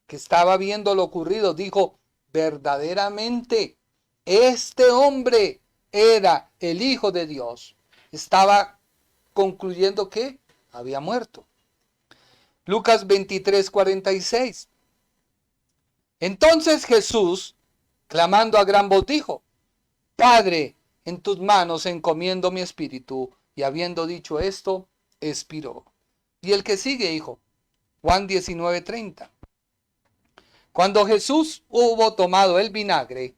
que estaba viendo lo ocurrido dijo: verdaderamente este hombre era el hijo de Dios. Estaba concluyendo que había muerto. Lucas 23:46. Entonces Jesús, clamando a gran voz, dijo: Padre, en tus manos encomiendo mi espíritu. Y habiendo dicho esto, expiró. Y el que sigue, hijo. Juan 19:30. Cuando Jesús hubo tomado el vinagre,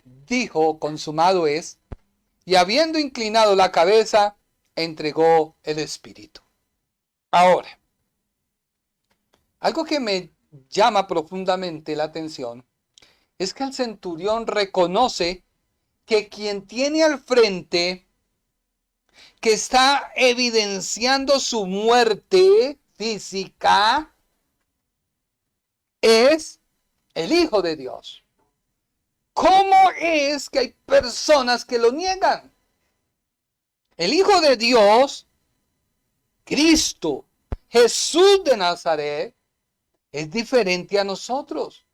dijo: consumado es. Y habiendo inclinado la cabeza, entregó el espíritu. Ahora, algo que me llama profundamente la atención es que el centurión reconoce que quien tiene al frente, que está evidenciando su muerte física, es el Hijo de Dios. ¿Cómo es que hay personas que lo niegan? El Hijo de Dios, Cristo, Jesús de Nazaret, es diferente a nosotros.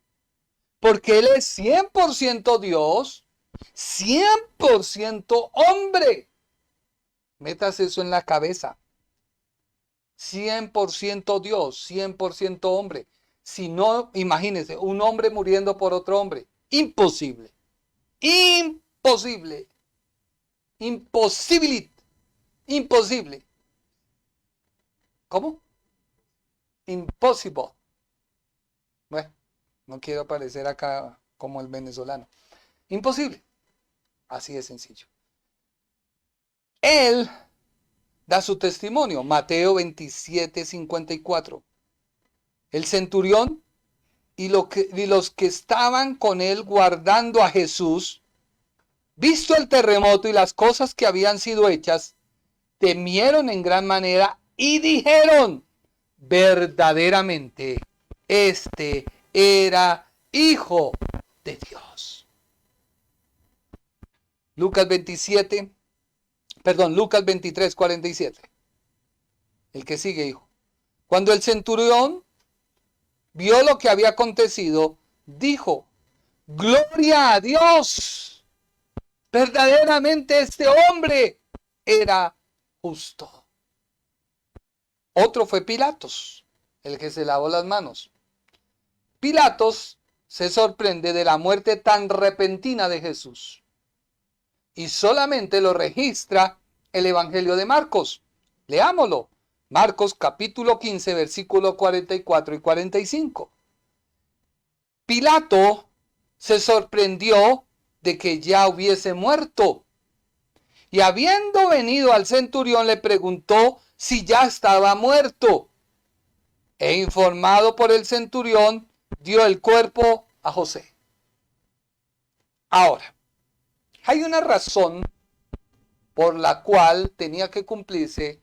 Porque Él es 100% Dios, 100% hombre. Metas eso en la cabeza. 100% Dios, 100% hombre. Si no, imagínense, un hombre muriendo por otro hombre. Imposible. Imposible. Imposible. Imposible. ¿Cómo? Impossible. Bueno, no quiero parecer acá como el venezolano. Imposible. Así de sencillo. Él da su testimonio. Mateo 27:54. El centurión y los que estaban con él guardando a Jesús, visto el terremoto y las cosas que habían sido hechas, temieron en gran manera y dijeron: verdaderamente este era Hijo de Dios. Lucas 23:47. El que sigue, hijo. Cuando el centurión vio lo que había acontecido, dijo: gloria a Dios, verdaderamente este hombre era justo. Otro fue Pilatos, el que se lavó las manos. Pilatos se sorprende de la muerte tan repentina de Jesús y solamente lo registra el Evangelio de Marcos. Leámoslo. Marcos capítulo 15, versículos 44 y 45. Pilato se sorprendió de que ya hubiese muerto. Y habiendo venido al centurión, le preguntó si ya estaba muerto. E informado por el centurión, dio el cuerpo a José. Ahora, hay una razón por la cual tenía que cumplirse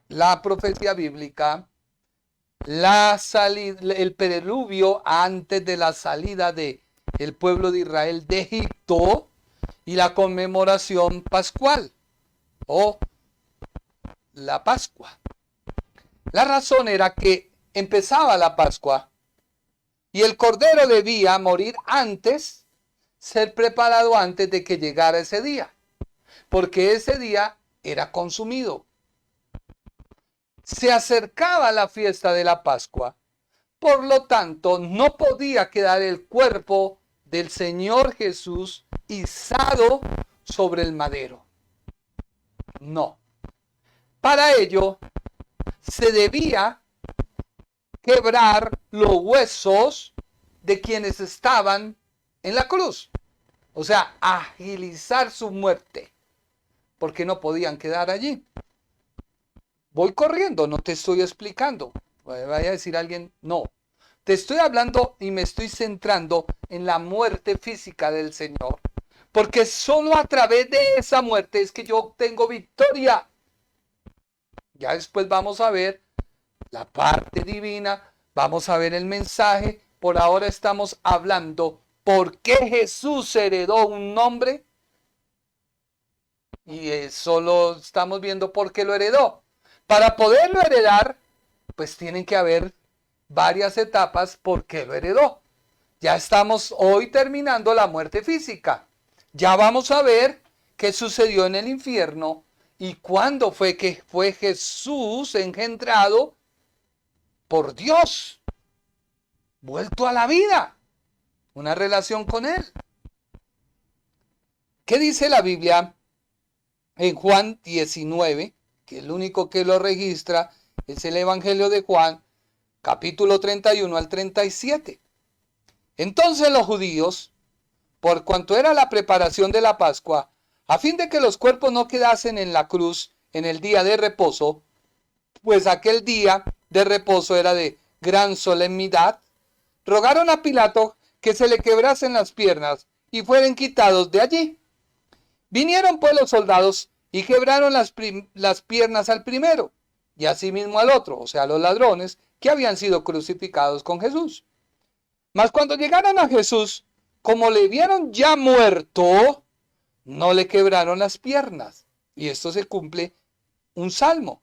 la profecía bíblica, el preludio antes de la salida del pueblo de Israel de Egipto y la conmemoración pascual o la Pascua. La razón era que empezaba la Pascua y el cordero debía morir antes, ser preparado antes de que llegara ese día, porque ese día era consumido. Se acercaba la fiesta de la Pascua, Por lo tanto, no podía quedar el cuerpo del Señor Jesús izado sobre el madero. No. Para ello, se debía quebrar los huesos de quienes estaban en la cruz. O sea, agilizar su muerte, porque no podían quedar allí. Voy corriendo, no te estoy explicando. Vaya a decir alguien, no. Te estoy hablando y me estoy centrando en la muerte física del Señor. Porque solo a través de esa muerte es que yo tengo victoria. Ya después vamos a ver la parte divina, vamos a ver el mensaje. Por ahora estamos hablando por qué Jesús heredó un nombre. Y solo estamos viendo por qué lo heredó. Para poderlo heredar, pues tienen que haber varias etapas por qué lo heredó. Ya estamos hoy terminando la muerte física. Ya vamos a ver qué sucedió en el infierno y cuándo fue que fue Jesús engendrado por Dios, vuelto a la vida, una relación con Él. ¿Qué dice la Biblia en Juan 19? Que el único que lo registra es el Evangelio de Juan, capítulo 31 al 37. Entonces los judíos, por cuanto era la preparación de la Pascua, a fin de que los cuerpos no quedasen en la cruz en el día de reposo, pues aquel día de reposo era de gran solemnidad, rogaron a Pilato que se le quebrasen las piernas y fueran quitados de allí. Vinieron pues los soldados y quebraron las piernas al primero, y asimismo al otro, o sea, los ladrones que habían sido crucificados con Jesús. Mas cuando llegaron a Jesús, como le vieron ya muerto, no le quebraron las piernas. Y esto se cumple un salmo.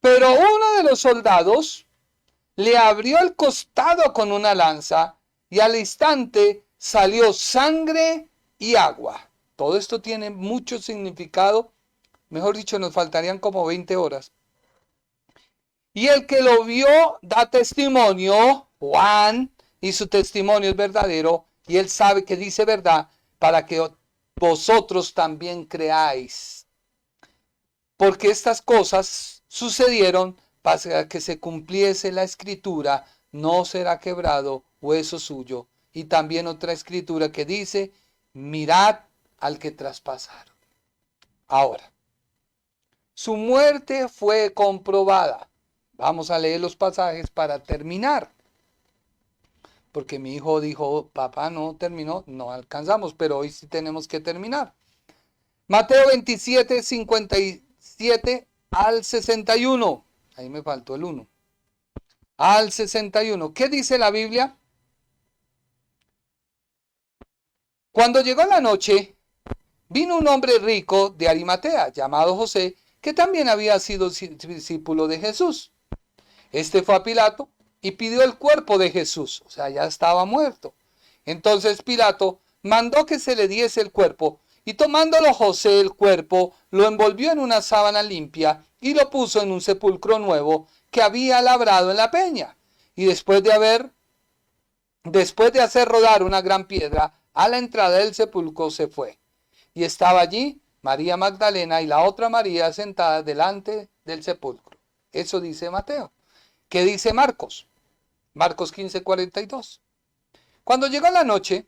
Pero uno de los soldados le abrió el costado con una lanza y al instante salió sangre y agua. Todo esto tiene mucho significado. Mejor dicho, nos faltarían como 20 horas. Y el que lo vio da testimonio, Juan, y su testimonio es verdadero, y él sabe que dice verdad, para que vosotros también creáis. Porque estas cosas sucedieron para que se cumpliese la escritura, no será quebrado hueso suyo. Y también otra escritura que dice, mirad al que traspasaron. Ahora, su muerte fue comprobada. Vamos a leer los pasajes para terminar. Porque mi hijo dijo, papá, no terminó, no alcanzamos, pero hoy sí tenemos que terminar. Mateo 27, 57 al 61. Ahí me faltó el 1. Al 61. ¿Qué dice la Biblia? Cuando llegó la noche, vino un hombre rico de Arimatea, llamado José, que también había sido discípulo de Jesús. Este fue a Pilato y pidió el cuerpo de Jesús, o sea, ya estaba muerto. Entonces Pilato mandó que se le diese el cuerpo, y tomándolo José el cuerpo, lo envolvió en una sábana limpia y lo puso en un sepulcro nuevo que había labrado en la peña. Y después de hacer rodar una gran piedra a la entrada del sepulcro se fue. Y estaba allí María Magdalena y la otra María sentada delante del sepulcro. Eso dice Mateo. ¿Qué dice Marcos? Marcos 15, 42. Cuando llegó la noche,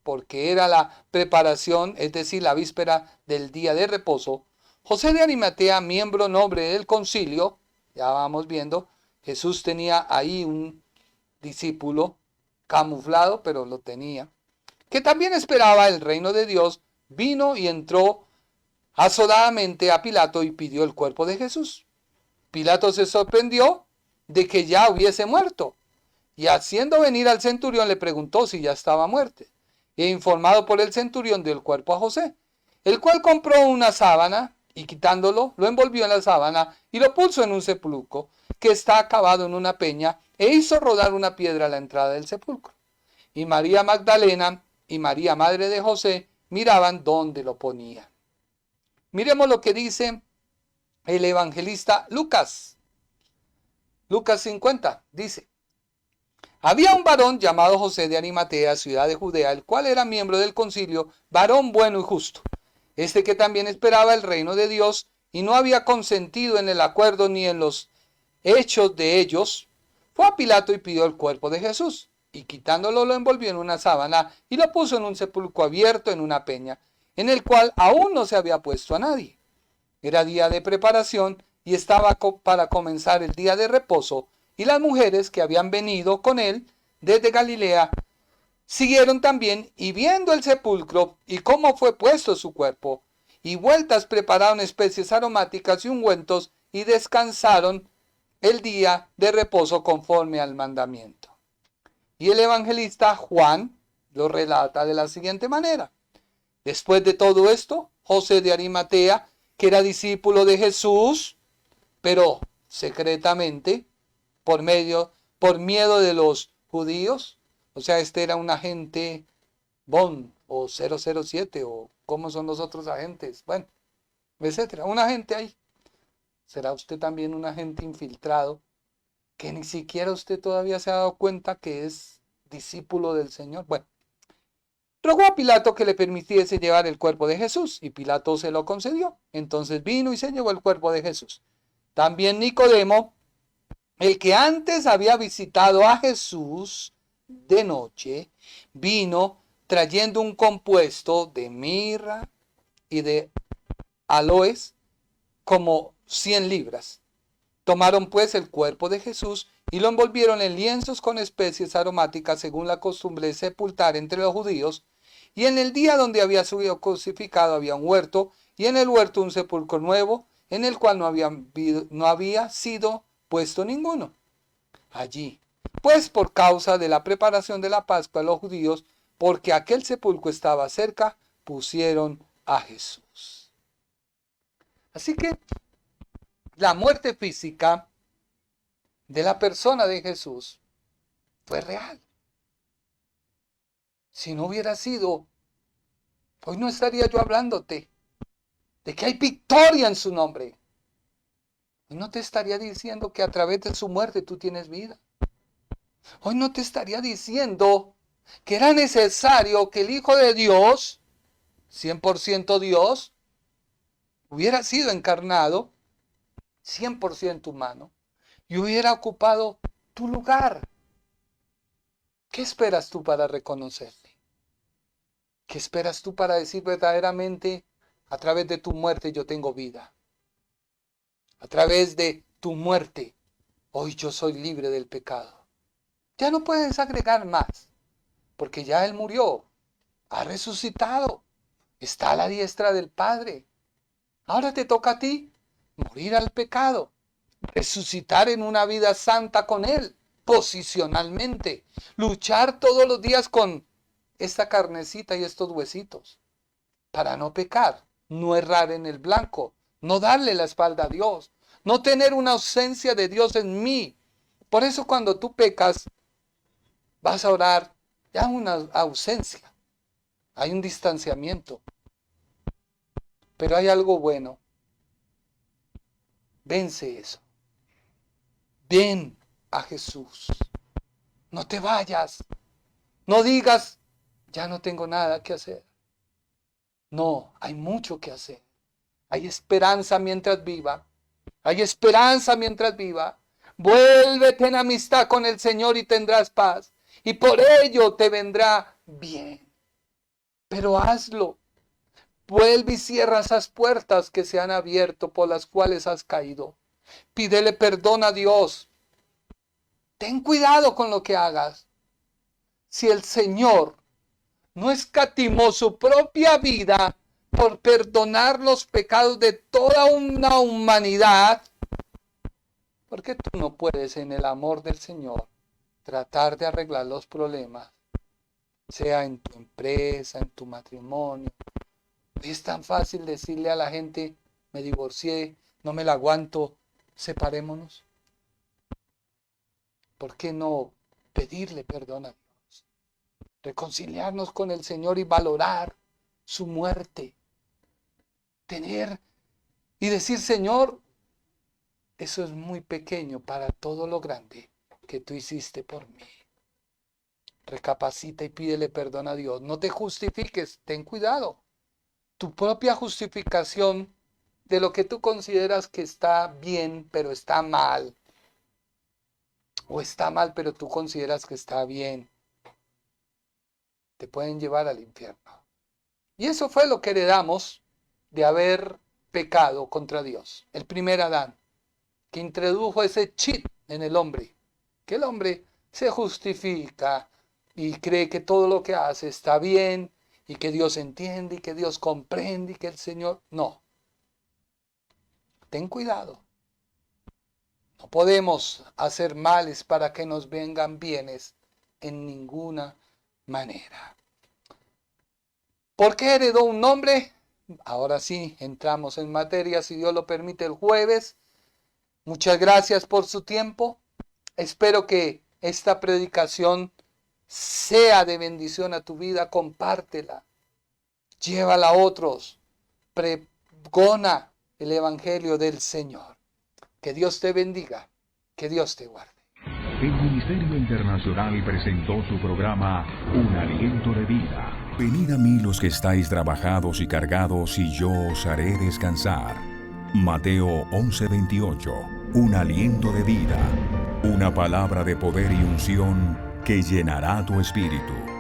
porque era la preparación, es decir, la víspera del día de reposo, José de Arimatea, miembro noble del concilio, ya vamos viendo, Jesús tenía ahí un discípulo camuflado, pero lo tenía, que también esperaba el reino de Dios, vino y entró azodadamente a Pilato y pidió el cuerpo de Jesús. Pilato se sorprendió de que ya hubiese muerto, y haciendo venir al centurión le preguntó si ya estaba muerto. E informado por el centurión dio el cuerpo a José, el cual compró una sábana y quitándolo, lo envolvió en la sábana y lo puso en un sepulcro que está acabado en una peña e hizo rodar una piedra a la entrada del sepulcro. Y María Magdalena y María, madre de José, miraban dónde lo ponían. Miremos lo que dice el evangelista Lucas. Lucas 50 dice, Había un varón llamado José de Arimatea, ciudad de Judea, el cual era miembro del concilio, varón bueno y justo. Este que también esperaba el reino de Dios y no había consentido en el acuerdo ni en los hechos de ellos, fue a Pilato y pidió el cuerpo de Jesús. Y quitándolo lo envolvió en una sábana y lo puso en un sepulcro abierto en una peña, en el cual aún no se había puesto a nadie. Era día de preparación y estaba para comenzar el día de reposo, y las mujeres que habían venido con él desde Galilea siguieron también, y viendo el sepulcro y cómo fue puesto su cuerpo, y vueltas prepararon especies aromáticas y ungüentos, y descansaron el día de reposo conforme al mandamiento. Y el evangelista Juan lo relata de la siguiente manera. Después de todo esto, José de Arimatea, que era discípulo de Jesús, pero secretamente, por miedo de los judíos, o sea, este era un agente Bond o 007 o cómo son los otros agentes, bueno, etcétera, un agente ahí. ¿Será usted también un agente infiltrado que ni siquiera usted todavía se ha dado cuenta que es discípulo del Señor? Bueno, rogó a Pilato que le permitiese llevar el cuerpo de Jesús, y Pilato se lo concedió. Entonces vino y se llevó el cuerpo de Jesús. También Nicodemo, el que antes había visitado a Jesús de noche, vino trayendo un compuesto de mirra y de aloes, como 100 libras. Tomaron pues el cuerpo de Jesús y lo envolvieron en lienzos con especies aromáticas, según la costumbre de sepultar entre los judíos. Y en el día donde había sido crucificado había un huerto, y en el huerto un sepulcro nuevo, en el cual no había sido puesto ninguno. Allí, pues por causa de la preparación de la Pascua, los judíos, porque aquel sepulcro estaba cerca, pusieron a Jesús. Así que la muerte física de la persona de Jesús fue real. Si no hubiera sido, hoy no estaría yo hablándote de que hay victoria en su nombre. Hoy no te estaría diciendo que a través de su muerte tú tienes vida. Hoy no te estaría diciendo que era necesario que el Hijo de Dios, 100% Dios, hubiera sido encarnado, 100% humano, y hubiera ocupado tu lugar. ¿Qué esperas tú para reconocerle? ¿Qué esperas tú para decir verdaderamente, a través de tu muerte yo tengo vida? A través de tu muerte, hoy yo soy libre del pecado. Ya no puedes agregar más, porque ya Él murió, ha resucitado, está a la diestra del Padre. Ahora te toca a ti morir al pecado, resucitar en una vida santa con Él, posicionalmente, luchar todos los días con esta carnecita y estos huesitos, para no pecar, no errar en el blanco, no darle la espalda a Dios, no tener una ausencia de Dios en mí. Por eso cuando tú pecas, vas a orar, ya hay una ausencia, hay un distanciamiento. Pero hay algo bueno. Vence eso. Ven a Jesús. No te vayas. No digas, ya no tengo nada que hacer. No, hay mucho que hacer. Hay esperanza mientras viva. Hay esperanza mientras viva. Vuélvete en amistad con el Señor y tendrás paz. Y por ello te vendrá bien. Pero hazlo. Vuelve y cierra esas puertas que se han abierto por las cuales has caído. Pídele perdón a Dios. Ten cuidado con lo que hagas. Si el Señor no escatimó su propia vida por perdonar los pecados de toda una humanidad, ¿por qué tú no puedes en el amor del Señor tratar de arreglar los problemas? Sea en tu empresa, en tu matrimonio. Es tan fácil decirle a la gente, me divorcié, no me la aguanto, separémonos. ¿Por qué no pedirle perdón a Dios? Reconciliarnos con el Señor y valorar su muerte. Tener y decir, Señor, eso es muy pequeño para todo lo grande que tú hiciste por mí. recapacita y pídele perdón a Dios. No te justifiques, ten cuidado. Tu propia justificación de lo que tú consideras que está bien, pero está mal. O está mal, pero tú consideras que está bien. Te pueden llevar al infierno. Y eso fue lo que heredamos de haber pecado contra Dios. El primer Adán, que introdujo ese chip en el hombre. Que el hombre se justifica y cree que todo lo que hace está bien y que Dios entiende y que Dios comprende y que el Señor... No. Ten cuidado. No podemos hacer males para que nos vengan bienes en ninguna manera. ¿Por qué heredó un nombre? Ahora sí, entramos en materia, si Dios lo permite, el jueves. Muchas gracias por su tiempo. Espero que esta predicación sea de bendición a tu vida. Compártela. Llévala a otros. Pregona el Evangelio del Señor. Que Dios te bendiga. Que Dios te guarde. El Ministerio Internacional presentó su programa Un Aliento de Vida. Venid a mí los que estáis trabajados y cargados, y yo os haré descansar. Mateo 11:28. Un aliento de vida. Una palabra de poder y unción que llenará tu espíritu.